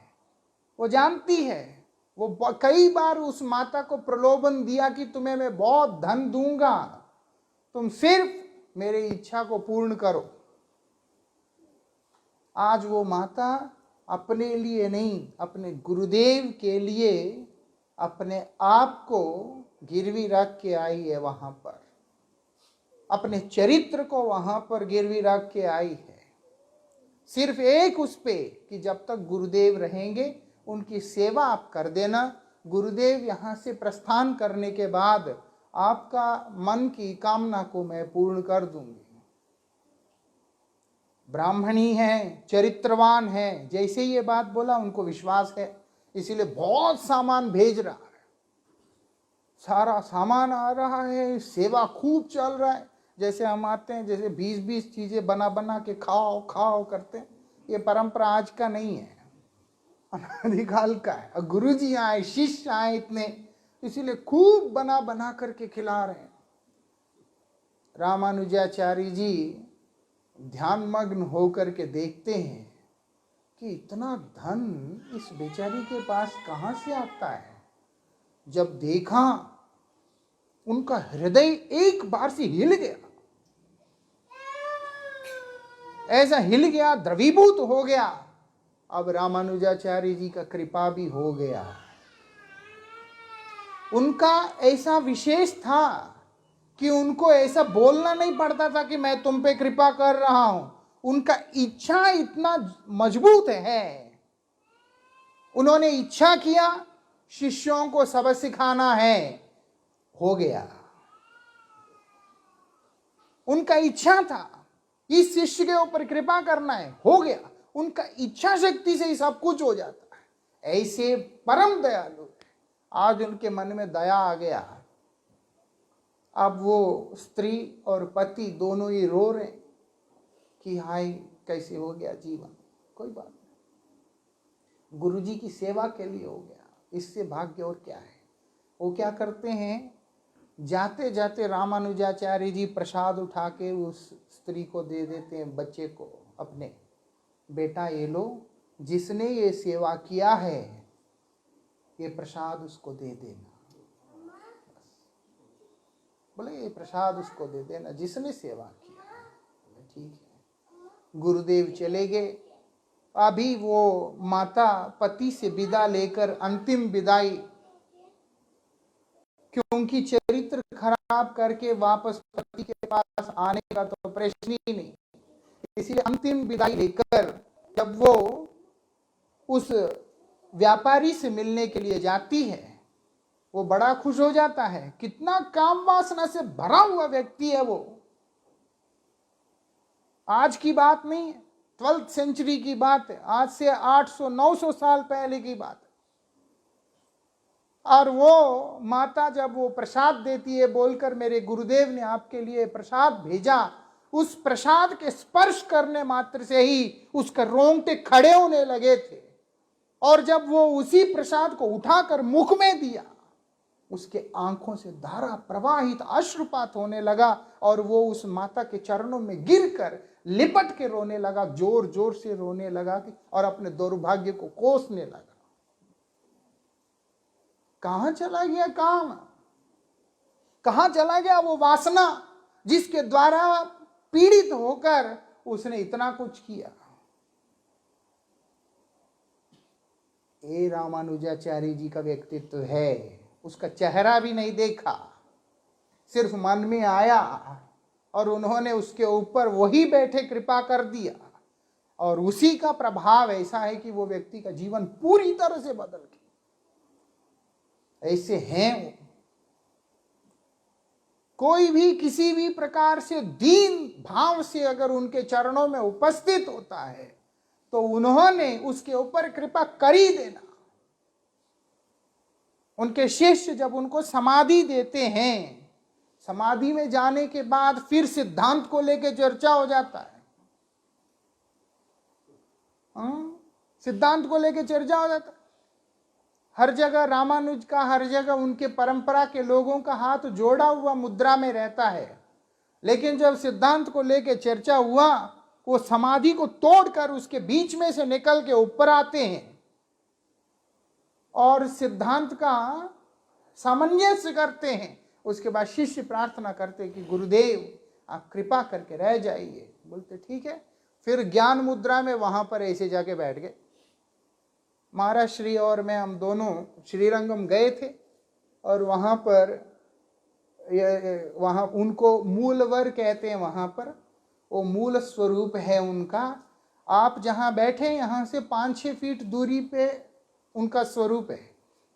Speaker 1: वो जानती है, वो कई बार उस माता को प्रलोभन दिया कि तुम्हें मैं बहुत धन दूंगा, तुम सिर्फ मेरी इच्छा को पूर्ण करो। आज वो माता अपने लिए नहीं, अपने गुरुदेव के लिए अपने आप को गिरवी रख के आई है वहां पर, अपने चरित्र को वहां पर गिरवी रख के आई है, सिर्फ एक उस पे कि जब तक गुरुदेव रहेंगे उनकी सेवा आप कर देना। गुरुदेव यहाँ से प्रस्थान करने के बाद आपका मन की कामना को मैं पूर्ण कर दूंगी। ब्राह्मणी है, चरित्रवान है, जैसे ये बात बोला उनको विश्वास है, इसीलिए बहुत सामान भेज रहा है, सारा सामान आ रहा है, सेवा खूब चल रहा है। जैसे हम आते हैं, जैसे 20-20 चीजें बना बना के खाओ खाओ करते हैं, ये परंपरा आज का नहीं है, अनादिकाल का है। और गुरु जी आए, शिष्य आए इतने, इसीलिए खूब बना बना करके खिला रहे हैं। रामानुजाचार्य जी ध्यान मग्न होकर के देखते हैं कि इतना धन इस बेचारी के पास कहाँ से आता है। जब देखा, उनका हृदय एक बार से हिल गया, ऐसा हिल गया, द्रवीभूत हो गया। अब रामानुजाचार्य जी का कृपा भी हो गया। उनका ऐसा विशेष था कि उनको ऐसा बोलना नहीं पड़ता था कि मैं तुम पे कृपा कर रहा हूं। उनका इच्छा इतना मजबूत है, उन्होंने इच्छा किया शिष्यों को सबक सिखाना है, हो गया। उनका इच्छा था इस शिष्य के ऊपर कृपा करना है, हो गया। उनका इच्छा शक्ति से ही सब कुछ हो जाता है। ऐसे परम दयालु है। आज उनके मन में दया आ गया। अब वो स्त्री और पति दोनों ही रो रहे कि हाय कैसे हो गया जीवन। कोई बात नहीं, गुरु जी की सेवा के लिए हो गया, इससे भाग्य और क्या है। वो क्या करते हैं, जाते जाते रामानुजाचार्य जी प्रसाद उठा के उस स्त्री को दे देते हैं, बच्चे को अपने, बेटा ये लो, जिसने ये सेवा किया है ये प्रसाद उसको दे देना। बोले ये प्रसाद उसको दे देना जिसने सेवा किया। बोले ठीक है। गुरुदेव चले गए। अभी वो माता पति से विदा लेकर अंतिम विदाई, क्योंकि चरित्र खराब करके वापस पति के पास आने का तो प्रश्न ही नहीं, इसलिए अंतिम विदाई लेकर जब वो उस व्यापारी से मिलने के लिए जाती है, वो बड़ा खुश हो जाता है। कितना काम वासना से भरा हुआ व्यक्ति है वो। आज की बात नहीं है, 12th सेंचुरी की बात है, आज से 800-900 साल पहले की बात है। और वो माता जब वो प्रसाद देती है बोलकर मेरे गुरुदेव ने आपके लिए प्रसाद भेजा, उस प्रसाद के स्पर्श करने मात्र से ही उसके रोंगटे खड़े होने लगे थे। और जब वो उसी प्रसाद को उठाकर मुख में दिया, उसके आंखों से धारा प्रवाहित अश्रुपात होने लगा और वो उस माता के चरणों में गिरकर लिपट के रोने लगा, जोर जोर से रोने लगा और अपने दुर्भाग्य को कोसने लगा। कहां चला गया काम, कहां चला गया वो वासना जिसके द्वारा पीड़ित होकर उसने इतना कुछ किया। ये रामानुजाचार्य जी का व्यक्तित्व है। उसका चेहरा भी नहीं देखा, सिर्फ मन में आया और उन्होंने उसके ऊपर वही बैठे कृपा कर दिया। और उसी का प्रभाव ऐसा है कि वो व्यक्ति का जीवन पूरी तरह से बदल गया। ऐसे हैं वो। कोई भी किसी भी प्रकार से दीन भाव से अगर उनके चरणों में उपस्थित होता है तो उन्होंने उसके ऊपर कृपा कर ही देना। उनके शिष्य जब उनको समाधि देते हैं, समाधि में जाने के बाद फिर सिद्धांत को लेकर चर्चा हो जाता है। सिद्धांत को लेकर चर्चा हो जाता है। हर जगह रामानुज का, हर जगह उनके परंपरा के लोगों का हाथ जोड़ा हुआ मुद्रा में रहता है। लेकिन जब सिद्धांत को लेकर चर्चा हुआ, वो समाधि को तोड़कर उसके बीच में से निकल के ऊपर आते हैं। और सिद्धांत का सामंजस्य करते हैं। उसके बाद शिष्य प्रार्थना करते कि गुरुदेव आप कृपा करके रह जाइए। बोलते ठीक है। फिर ज्ञान मुद्रा में वहां पर ऐसे जाके बैठ गए। महाराज श्री और मैं, हम दोनों श्रीरंगम गए थे और वहां पर वहां उनको मूलवर कहते हैं। वहां पर वो मूल स्वरूप है उनका। आप जहां बैठे यहाँ से 5-6 फीट दूरी पे उनका स्वरूप है।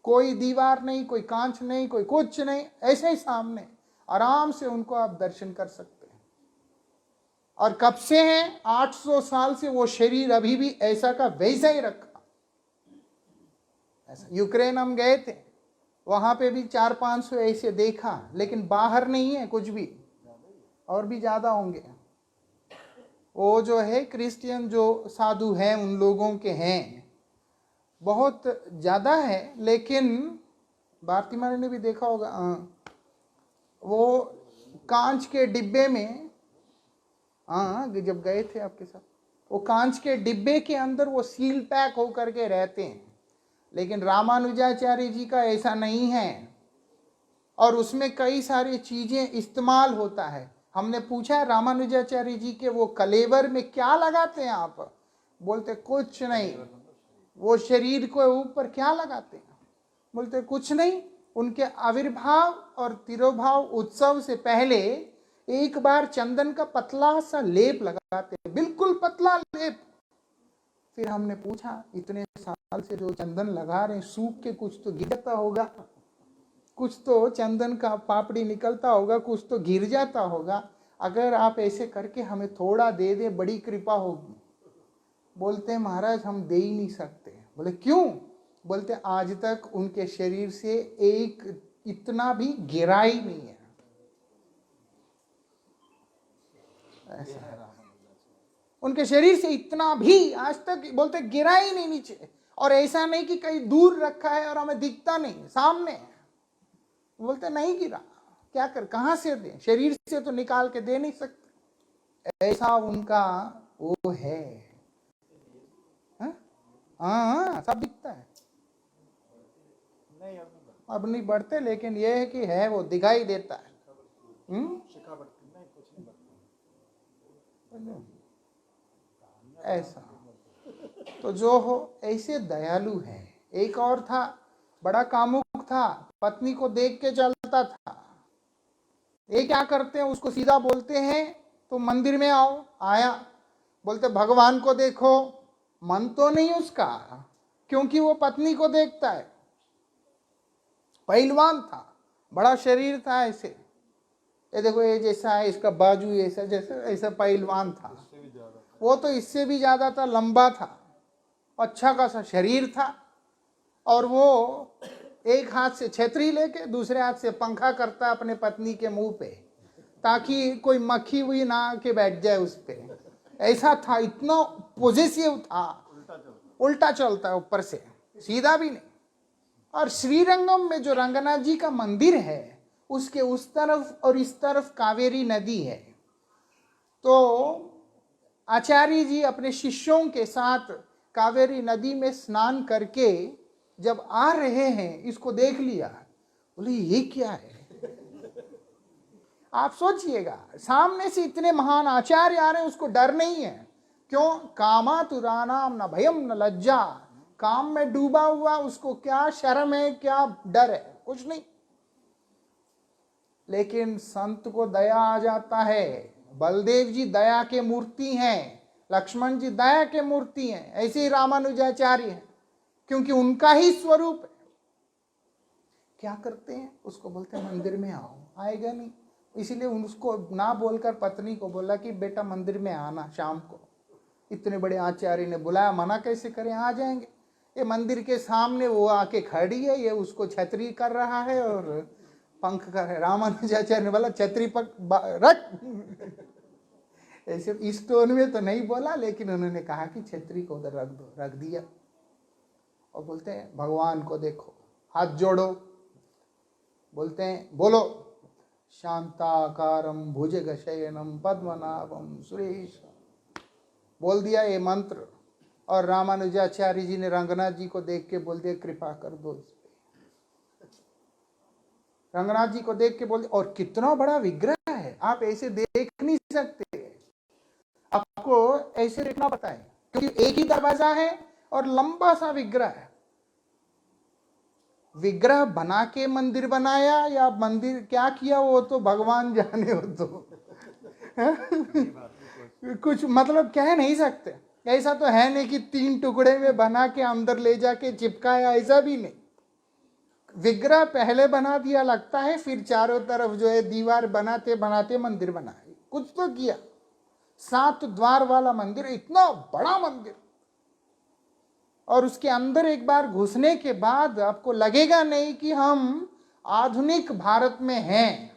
Speaker 1: कोई दीवार नहीं, कोई कांच नहीं, कोई कुछ नहीं, ऐसे ही सामने आराम से उनको आप दर्शन कर सकते हैं। और कब से हैं? 800 साल से वो शरीर अभी भी ऐसा का वैसा ही रखा। ऐसा यूक्रेन हम गए थे, वहां पे भी 400-500 ऐसे देखा, लेकिन बाहर नहीं है कुछ भी, और भी ज्यादा होंगे। वो जो है क्रिश्चियन जो साधु हैं उन लोगों के हैं, बहुत ज्यादा है। लेकिन भारती माने ने भी देखा होगा, वो कांच के डिब्बे में, जब गए थे आपके साथ, वो कांच के डिब्बे के अंदर वो सील पैक होकर के रहते हैं। लेकिन रामानुजाचार्य जी का ऐसा नहीं है, और उसमें कई सारी चीजें इस्तेमाल होता है। हमने पूछा रामानुजाचार्य जी के वो कलेवर में क्या लगाते हैं आप? बोलते कुछ नहीं। वो शरीर को ऊपर क्या लगाते हैं? बोलते कुछ नहीं। उनके आविर्भाव और तिरोभाव उत्सव से पहले एक बार चंदन का पतला सा लेप लगाते, बिल्कुल पतला लेप। फिर हमने पूछा इतने साल से जो चंदन लगा रहे हैं, सूख के कुछ तो गिरता होगा, कुछ तो चंदन का पापड़ी निकलता होगा, कुछ तो गिर जाता होगा। अगर आप ऐसे करके हमें थोड़ा दे दे, बड़ी कृपा होगी। बोलते हैं महाराज हम दे ही नहीं सकते। बोले क्यों? बोलते आज तक उनके शरीर से एक इतना भी गिरा ही नहीं है। ऐसा है, उनके शरीर से इतना भी आज तक बोलते गिरा ही नहीं नीचे। और ऐसा नहीं कि कहीं दूर रखा है और हमें दिखता नहीं, सामने है। बोलते नहीं गिरा, क्या कर, कहां से दे? शरीर से तो निकाल के दे नहीं सकते। ऐसा उनका वो है। हाँ, सब दिखता है।
Speaker 2: नहीं
Speaker 1: अब नहीं बढ़ते, लेकिन ये है कि है, वो दिखाई देता है।
Speaker 2: शिखा बढ़ती नहीं, कुछ नहीं बढ़ता।
Speaker 1: ऐसा तो जो हो ऐसे दयालु है। एक और था, बड़ा कामुक था, पत्नी को देख के चलता था। ये क्या करते हैं, उसको सीधा बोलते हैं तो मंदिर में आओ, आया। बोलते भगवान को देखो, मन तो नहीं उसका, क्योंकि वो पत्नी को देखता है। पहलवान था, बड़ा शरीर था ऐसे, ये देखो ये जैसा है, इसका बाजू ऐसा, जैसे ऐसा पहलवान था। वो तो इससे भी ज्यादा था, लंबा था, अच्छा खासा शरीर था। और वो एक हाथ से छतरी लेके दूसरे हाथ से पंखा करता अपने पत्नी के मुंह पे, ताकि कोई मक्खी हुई ना आके बैठ जाए उस पे। ऐसा था, इतना पॉजिटिव था, उल्टा चलता है ऊपर से, सीधा भी नहीं। और श्रीरंगम में जो रंगनाथ जी का मंदिर है, उसके उस तरफ और इस तरफ कावेरी नदी है। तो आचार्य जी अपने शिष्यों के साथ कावेरी नदी में स्नान करके जब आ रहे हैं, इसको देख लिया। बोले ये क्या है? आप सोचिएगा, सामने से इतने महान आचार्य आ रहे हैं, उसको डर नहीं है। क्यों? कामातुरानाम न भयम न लज्जा। काम में डूबा हुआ, उसको क्या शर्म है, क्या डर है? कुछ नहीं। लेकिन संत को दया आ जाता है। बलदेव जी दया के मूर्ति हैं, लक्ष्मण जी दया के मूर्ति हैं, ऐसे ही रामानुजाचार्य हैं, क्योंकि उनका ही स्वरूप है। क्या करते हैं, उसको बोलते हैं मंदिर में आओ, आएगा नहीं। इसीलिए उसको ना बोलकर पत्नी को बोला कि बेटा मंदिर में आना शाम को। इतने बड़े आचार्य ने बुलाया, मना कैसे करें, आ जाएंगे। ये मंदिर के सामने वो आके खड़ी है, ये उसको छतरी कर रहा है और पंख कर है। रामानुजाचार्य ने बोला छतरी पर रख। ऐसे इस टोन में तो नहीं बोला, लेकिन उन्होंने कहा कि छतरी को उधर रख दो, रख दिया। और बोलते हैं भगवान को देखो, हाथ जोड़ो। बोलते हैं बोलो, शांताकारम भुजगशयनम पद्मनाभम सुरेश। बोल दिया ये मंत्र, और रामानुजाचार्य जी ने रंगनाथ जी को देख के बोल दिया कृपा कर दो इस पे। रंगनाथ जी को देख के बोल दिया, और कितना बड़ा विग्रह है, आप ऐसे देख नहीं सकते, आपको ऐसे देखना पड़ता है क्योंकि एक ही दरवाजा है और लंबा सा विग्रह है। विग्रह बना के मंदिर बनाया या मंदिर क्या किया वो तो भगवान जाने, हो तो कुछ मतलब कह नहीं सकते। ऐसा तो है नहीं कि 3 टुकड़े में बना के अंदर ले जाके चिपकाया, ऐसा भी नहीं। विग्रह पहले बना दिया लगता है, फिर चारों तरफ जो है दीवार बनाते बनाते मंदिर बनाए, कुछ तो किया। 7 द्वार वाला मंदिर, इतना बड़ा मंदिर, और उसके अंदर एक बार घुसने के बाद आपको लगेगा नहीं कि हम आधुनिक भारत में हैं।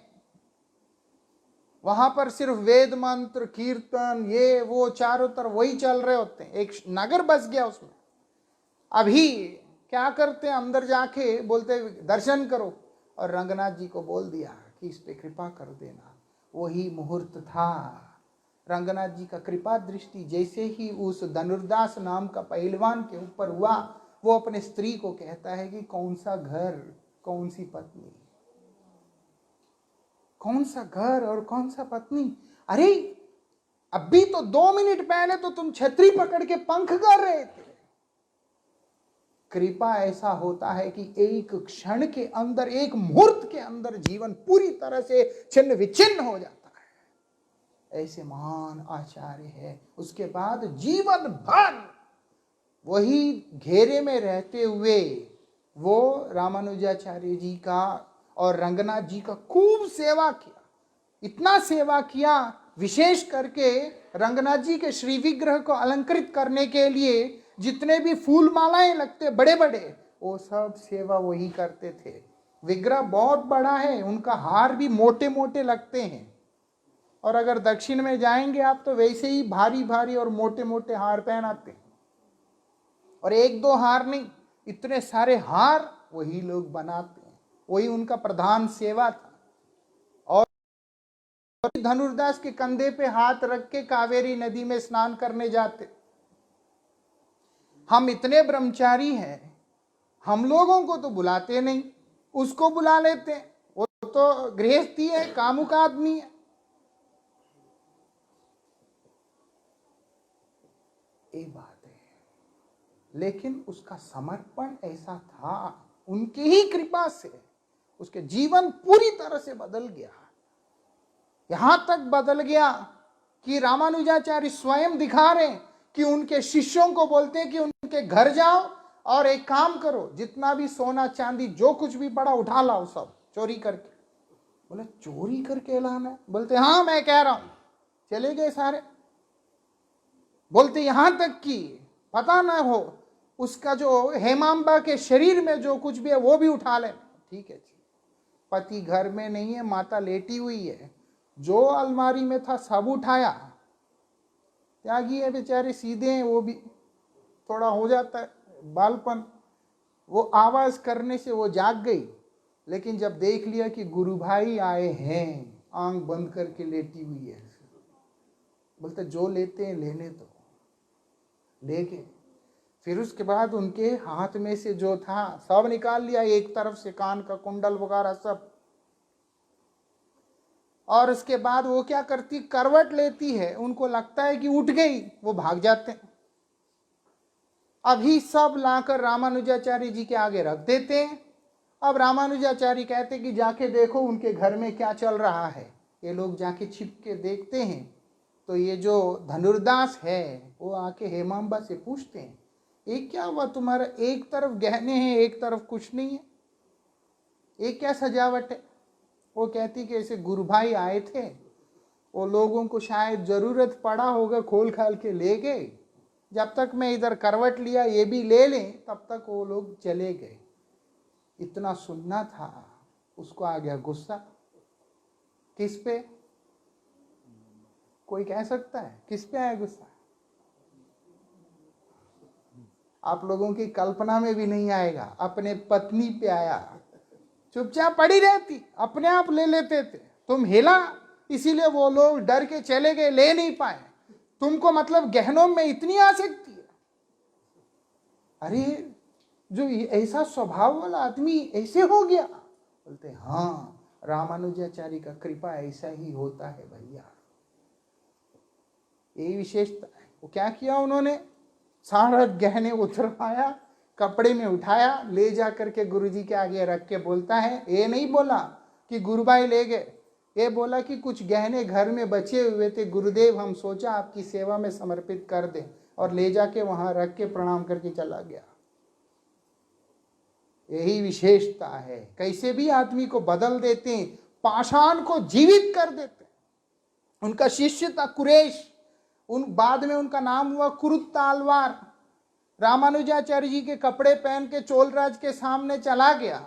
Speaker 1: वहां पर सिर्फ वेद मंत्र कीर्तन ये वो चारों तरफ वही चल रहे होते हैं, एक नगर बस गया उसमें। अभी क्या करते हैं, अंदर जाके बोलते दर्शन करो, और रंगनाथ जी को बोल दिया कि इस पे कृपा कर देना। वही मुहूर्त था, रंगनाथ जी का कृपा दृष्टि जैसे ही उस धनुर्दास नाम का पहलवान के ऊपर हुआ, वो अपने स्त्री को कहता है कि कौन सा घर, कौन सी पत्नी, कौन सा घर और कौन सा पत्नी। अरे अभी तो 2 मिनट पहले तो तुम छतरी पकड़ के पंख कर रहे थे। कृपा ऐसा होता है कि एक क्षण के अंदर, एक मुहूर्त के अंदर जीवन पूरी तरह से छिन्न विच्छिन्न हो जाता है। ऐसे महान आचार्य है। उसके बाद जीवन भर वही घेरे में रहते हुए वो रामानुजाचार्य जी का और रंगनाथ जी का खूब सेवा किया, इतना सेवा किया, विशेष करके रंगनाथ जी के श्री विग्रह को अलंकृत करने के लिए जितने भी फूल मालाएं लगते बड़े बड़े, वो सब सेवा वही करते थे। विग्रह बहुत बड़ा है, उनका हार भी मोटे मोटे लगते हैं, और अगर दक्षिण में जाएंगे आप तो वैसे ही भारी भारी और मोटे मोटे हार पहनाते हैं, और 1-2 हार नहीं, इतने सारे हार वही लोग बनाते हैं, वही उनका प्रधान सेवा था। और धनुर्दास के कंधे पे हाथ रख के कावेरी नदी में स्नान करने जाते। हम इतने ब्रह्मचारी हैं, हम लोगों को तो बुलाते नहीं, उसको बुला लेते हैं, वो तो गृहस्थी है, कामुक आदमी है। ये बात है, लेकिन उसका समर्पण ऐसा था, उनकी ही कृपा से उसके जीवन पूरी तरह से बदल गया। यहां तक बदल गया कि रामानुजाचार्य स्वयं दिखा रहे हैं कि उनके शिष्यों को बोलते हैं कि उनके घर जाओ और एक काम करो, जितना भी सोना चांदी जो कुछ भी पड़ा उठा लाओ, सब चोरी करके। बोले चोरी करके लाना है? बोलते हाँ मैं कह रहा हूं। चले गए सारे। बोलते यहां तक कि पता ना हो उसका जो हेमांबा के शरीर में जो कुछ भी है वो भी उठा ले। ठीक है, पति घर में नहीं है, माता लेटी हुई है, जो अलमारी में था सब उठाया। त्यागी है बेचारे, सीधे हैं, वो भी थोड़ा हो जाता है बालपन। वो आवाज करने से वो जाग गई, लेकिन जब देख लिया कि गुरु भाई आए हैं, आंख बंद करके लेटी हुई है, बोलते जो लेते हैं लेने दो, ले गए। फिर उसके बाद उनके हाथ में से जो था सब निकाल लिया, एक तरफ से कान का कुंडल वगैरह सब। और उसके बाद वो क्या करती, करवट लेती है, उनको लगता है कि उठ गई, वो भाग जाते हैं। अभी सब लाकर रामानुजाचार्य जी के आगे रख देते हैं। अब रामानुजाचार्य कहते कि जाके देखो उनके घर में क्या चल रहा है। ये लोग जाके छिप के देखते हैं, तो ये जो धनुर्दास है वो आके हेमांबा से पूछते हैं, ये क्या हुआ तुम्हारा, एक तरफ गहने हैं एक तरफ कुछ नहीं है, ये क्या सजावट है? वो कहती कि ऐसे गुरु भाई आए थे, वो लोगों को शायद जरूरत पड़ा होगा, खोल खाल के ले गए, जब तक मैं इधर करवट लिया ये भी ले लें तब तक वो लोग चले गए। इतना सुनना था, उसको आ गया गुस्सा। किस पे? कोई कह सकता है किस पे आया गुस्सा? आप लोगों की कल्पना में भी नहीं आएगा। अपने पत्नी पे आया। चुपचाप पड़ी रहती, अपने आप ले लेते थे, तुम हिला इसीलिए वो लोग डर के चले गए, ले नहीं पाए। तुमको मतलब गहनों में इतनी आसक्ति है, अरे जो ऐसा स्वभाव वाला आदमी ऐसे हो गया। बोलते हाँ, रामानुजाचार्य का कृपा ऐसा ही होता है भैया, यही विशेषता है। वो क्या किया उन्होंने, सारा गहने उतरवाया, कपड़े में उठाया, ले जा करके गुरुजी के आगे रख के बोलता है, ये नहीं बोला कि गुरुभाई ले गए, ये बोला कि कुछ गहने घर में बचे हुए थे गुरुदेव, हम सोचा आपकी सेवा में समर्पित कर दें, और ले जाके वहां रख के प्रणाम करके चला गया। यही विशेषता है, कैसे भी आदमी को बदल देते हैं, पाषाण को जीवित कर देते हैं। उनका शिष्य था कुरेश, उन बाद में उनका नाम हुआ कुरुत्तालवार। रामानुजाचार्य जी के कपड़े पहन के चोलराज के सामने चला गया।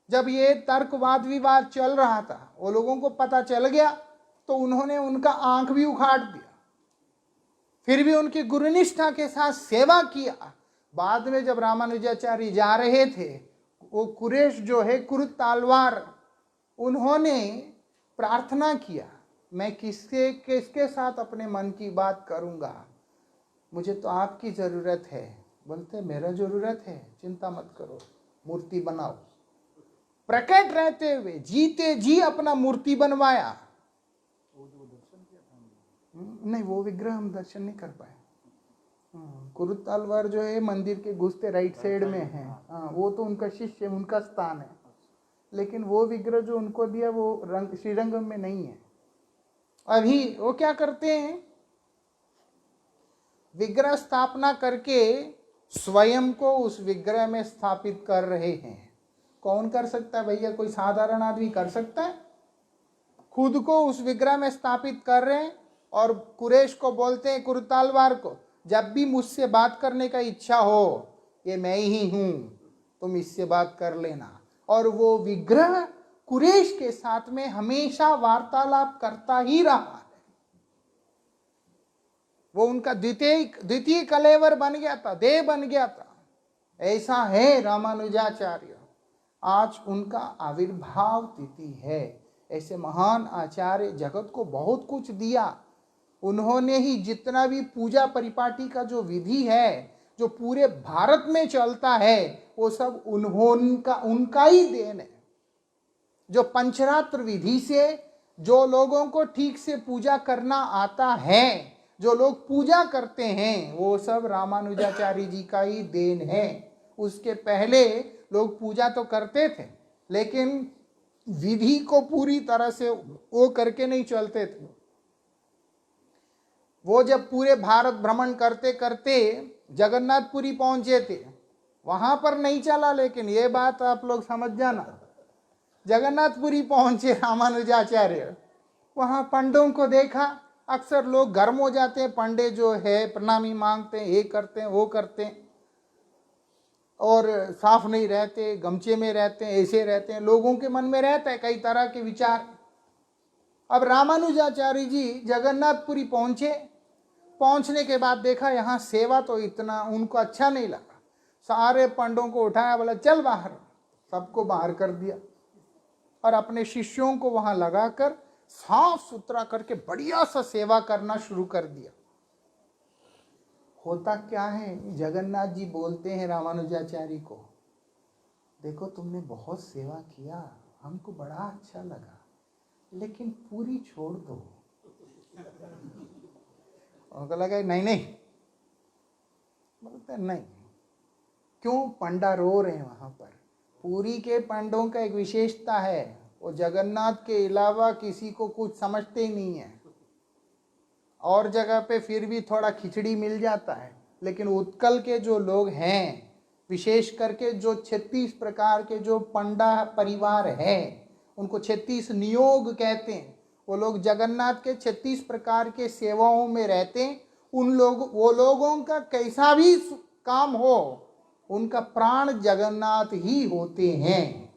Speaker 1: जब ये तर्क वाद विवाद चल रहा था, वो लोगों को पता चल गया तो उन्होंने उनका आंख भी उखाड़ दिया। फिर भी उनकी गुरुनिष्ठा के साथ सेवा किया। बाद में जब रामानुजाचार्य जा रहे थे, वो कुरेश जो है कुरुत्तालवार, उन्होंने प्रार्थना किया, मैं किसके साथ अपने मन की बात करूंगा, मुझे तो आपकी ज़रूरत है। बोलते मेरा ज़रूरत है, चिंता मत करो, मूर्ति बनाओ। प्रकट रहते हुए जीते जी अपना मूर्ति बनवाया। नहीं, वो विग्रह हम दर्शन नहीं कर पाए। कुरुत्तालवार जो है मंदिर के घुसते राइट साइड में है। हाँ, वो तो उनका शिष्य, उनका स्थान है, लेकिन वो विग्रह जो उनको दिया वो श्रीरंगम में नहीं है। अभी वो क्या करते हैं, विग्रह स्थापना करके स्वयं को उस विग्रह में स्थापित कर रहे हैं। कौन कर सकता है भैया, कोई साधारण आदमी कर सकता है? खुद को उस विग्रह में स्थापित कर रहे हैं, और कुरेश को बोलते हैं, कुरुत्तालवार को, जब भी मुझसे बात करने का इच्छा हो, ये मैं ही हूं, तुम इससे बात कर लेना। और वो विग्रह कुरेश के साथ में हमेशा वार्तालाप करता ही रहा है। वो उनका द्वितीय कलेवर बन गया था, देह बन गया था। ऐसा है रामानुजाचार्य। आज उनका आविर्भाव तिथि है। ऐसे महान आचार्य जगत को बहुत कुछ दिया। उन्होंने ही जितना भी पूजा परिपाटी का जो विधि है, जो पूरे भारत में चलता है, वो सब उनका ही देन है। जो पंचरात्र विधि से जो लोगों को ठीक से पूजा करना आता है, जो लोग पूजा करते हैं, वो सब रामानुजाचार्य जी का ही देन है। उसके पहले लोग पूजा तो करते थे, लेकिन विधि को पूरी तरह से वो करके नहीं चलते थे। वो जब पूरे भारत भ्रमण करते करते जगन्नाथपुरी पहुंचे थे, वहां पर नहीं चला, लेकिन ये बात आप लोग समझ जाना, जगन्नाथपुरी पहुंचे रामानुजाचार्य, वहां पंडों को देखा। अक्सर लोग गर्म हो जाते हैं, पंडे जो है प्रणामी मांगते हैं, ये करते हैं वो करते हैं, और साफ नहीं रहते, गमछे में रहते हैं, ऐसे रहते हैं। लोगों के मन में रहता है कई तरह के विचार। अब रामानुजाचार्य जी जगन्नाथपुरी पहुंचे। पहुंचने के बाद देखा यहाँ सेवा तो इतना उनको अच्छा नहीं लगा। सारे पंडों को उठाया, बोला चल बाहर, सबको बाहर कर दिया, और अपने शिष्यों को वहां लगाकर साफ सुथरा करके बढ़िया सा सेवा करना शुरू कर दिया। होता क्या है, जगन्नाथ जी बोलते हैं रामानुजाचार्य को, देखो तुमने बहुत सेवा किया, हमको बड़ा अच्छा लगा, लेकिन पूरी छोड़ दो। उनको लगा नहीं नहीं, बोलते नहीं, क्यों? पंडा रो रहे हैं वहां पर। पूरी के पंडों का एक विशेषता है, वो जगन्नाथ के अलावा किसी को कुछ समझते ही नहीं है। और जगह पे फिर भी थोड़ा खिचड़ी मिल जाता है, लेकिन उत्कल के जो लोग हैं, विशेष करके जो 36 प्रकार के जो पंडा परिवार है, उनको 36 नियोग कहते हैं। वो लोग जगन्नाथ के 36 प्रकार के सेवाओं में रहते हैं। वो लोगों का कैसा भी काम हो, उनका प्राण जगन्नाथ ही होते हैं।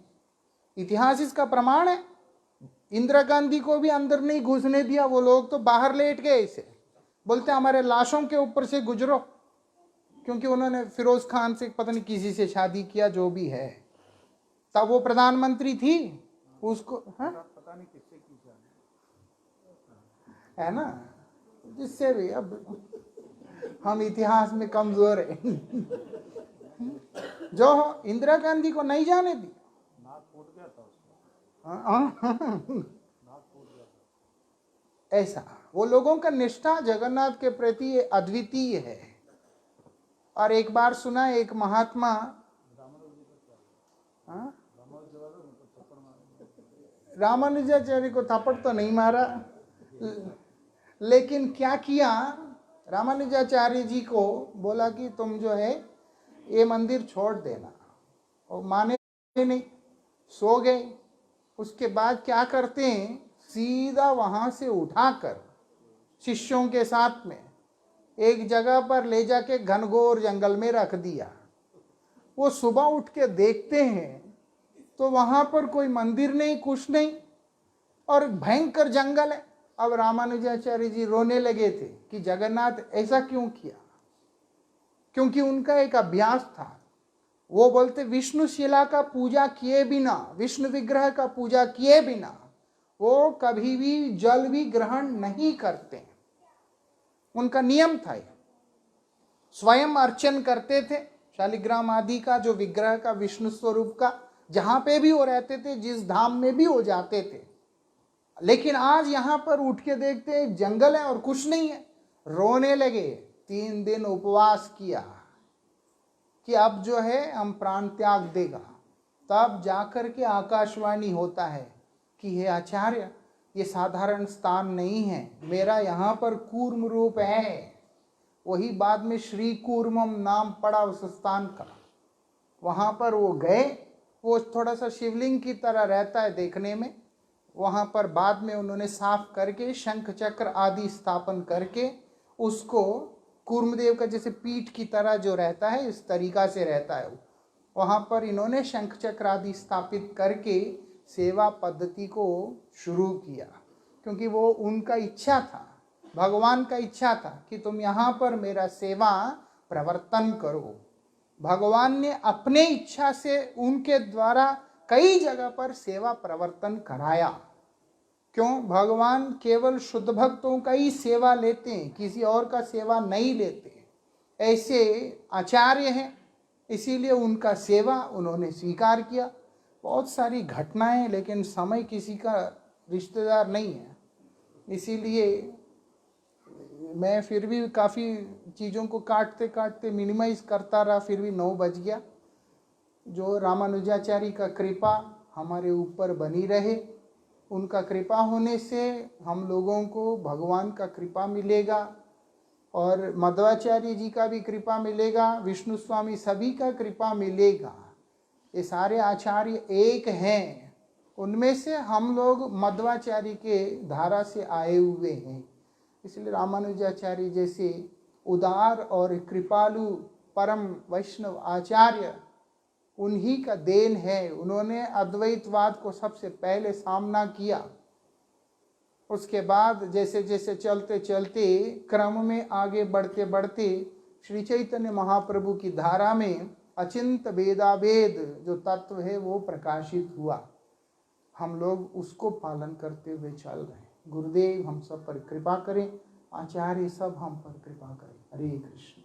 Speaker 1: इतिहास इसका प्रमाण है। इंदिरा गांधी को भी अंदर नहीं घुसने दिया, वो लोग तो बाहर लेट गए। ऐसे बोलते हमारे लाशों के ऊपर से गुजरो, क्योंकि उन्होंने फिरोज खान से पता नहीं किसी से शादी किया, जो भी है। तब वो प्रधानमंत्री थी, उसको
Speaker 2: पता नहीं किससे की
Speaker 1: है ना, जिससे भी। अब हम इतिहास में कमजोर हैं। जो इंदिरा गांधी को नहीं जाने दी।
Speaker 2: नाक फूट गया था उसका,
Speaker 1: हाँ,
Speaker 2: नाक फूट गया था।
Speaker 1: ऐसा वो लोगों का निष्ठा जगन्नाथ के प्रति अद्वितीय है। और एक बार सुना एक महात्मा, हाँ, रामानुजाचार्य को थप्पड़ तो नहीं मारा, लेकिन क्या किया, रामानुजाचार्य जी को बोला कि तुम जो है ये मंदिर छोड़ देना, और माने नहीं, सो गए। उसके बाद क्या करते हैं, सीधा वहां से उठाकर शिष्यों के साथ में एक जगह पर ले जाके घनघोर जंगल में रख दिया। वो सुबह उठ के देखते हैं तो वहां पर कोई मंदिर नहीं, कुछ नहीं, और भयंकर जंगल है। अब रामानुजाचार्य जी रोने लगे थे कि जगन्नाथ ऐसा क्यों किया, क्योंकि उनका एक अभ्यास था। वो बोलते विष्णु शिला का पूजा किए बिना, विष्णु विग्रह का पूजा किए बिना वो कभी भी जल भी ग्रहण नहीं करते। उनका नियम था। स्वयं अर्चन करते थे शालिग्राम आदि का, जो विग्रह का, विष्णु स्वरूप का, जहां पे भी वो रहते थे, जिस धाम में भी वो जाते थे। लेकिन आज यहां पर उठ के देखते हैं जंगल है और कुछ नहीं है। रोने लगे, 3 दिन उपवास किया कि अब जो है हम प्राण त्याग देगा। तब जाकर के आकाशवाणी होता है कि हे आचार्य, ये साधारण स्थान नहीं है, मेरा यहाँ पर कूर्म रूप है। वही बाद में श्री कूर्मम नाम पड़ा उस स्थान का। वहाँ पर वो गए, वो थोड़ा सा शिवलिंग की तरह रहता है देखने में। वहाँ पर बाद में उन्होंने साफ करके शंख चक्र आदि स्थापन करके उसको कूर्मदेव का जैसे पीठ की तरह जो रहता है, इस तरीका से रहता है। वहाँ पर इन्होंने शंख चक्र आदि स्थापित करके सेवा पद्धति को शुरू किया, क्योंकि वो उनका इच्छा था, भगवान का इच्छा था कि तुम यहाँ पर मेरा सेवा प्रवर्तन करो। भगवान ने अपने इच्छा से उनके द्वारा कई जगह पर सेवा प्रवर्तन कराया। क्यों? भगवान केवल शुद्ध भक्तों का ही सेवा लेते हैं, किसी और का सेवा नहीं लेते। ऐसे आचार्य हैं, इसीलिए उनका सेवा उन्होंने स्वीकार किया। बहुत सारी घटनाएं, लेकिन समय किसी का रिश्तेदार नहीं है, इसीलिए मैं फिर भी काफ़ी चीज़ों को काटते काटते मिनिमाइज करता रहा, फिर भी 9 बज गया। जो रामानुजाचार्य का कृपा हमारे ऊपर बनी रहे, उनका कृपा होने से हम लोगों को भगवान का कृपा मिलेगा, और मध्वाचार्य जी का भी कृपा मिलेगा, विष्णु स्वामी सभी का कृपा मिलेगा। ये सारे आचार्य एक हैं, उनमें से हम लोग मध्वाचार्य के धारा से आए हुए हैं। इसलिए रामानुजाचार्य जैसे उदार और कृपालु परम वैष्णव आचार्य उन्हीं का देन है। उन्होंने अद्वैतवाद को सबसे पहले सामना किया। उसके बाद जैसे जैसे चलते चलते क्रम में आगे बढ़ते बढ़ते श्री चैतन्य महाप्रभु की धारा में अचिंत वेदाभेद जो तत्व है वो प्रकाशित हुआ। हम लोग उसको पालन करते हुए चल रहे हैं। गुरुदेव हम सब पर कृपा करें, आचार्य सब हम पर कृपा करें। हरे कृष्ण।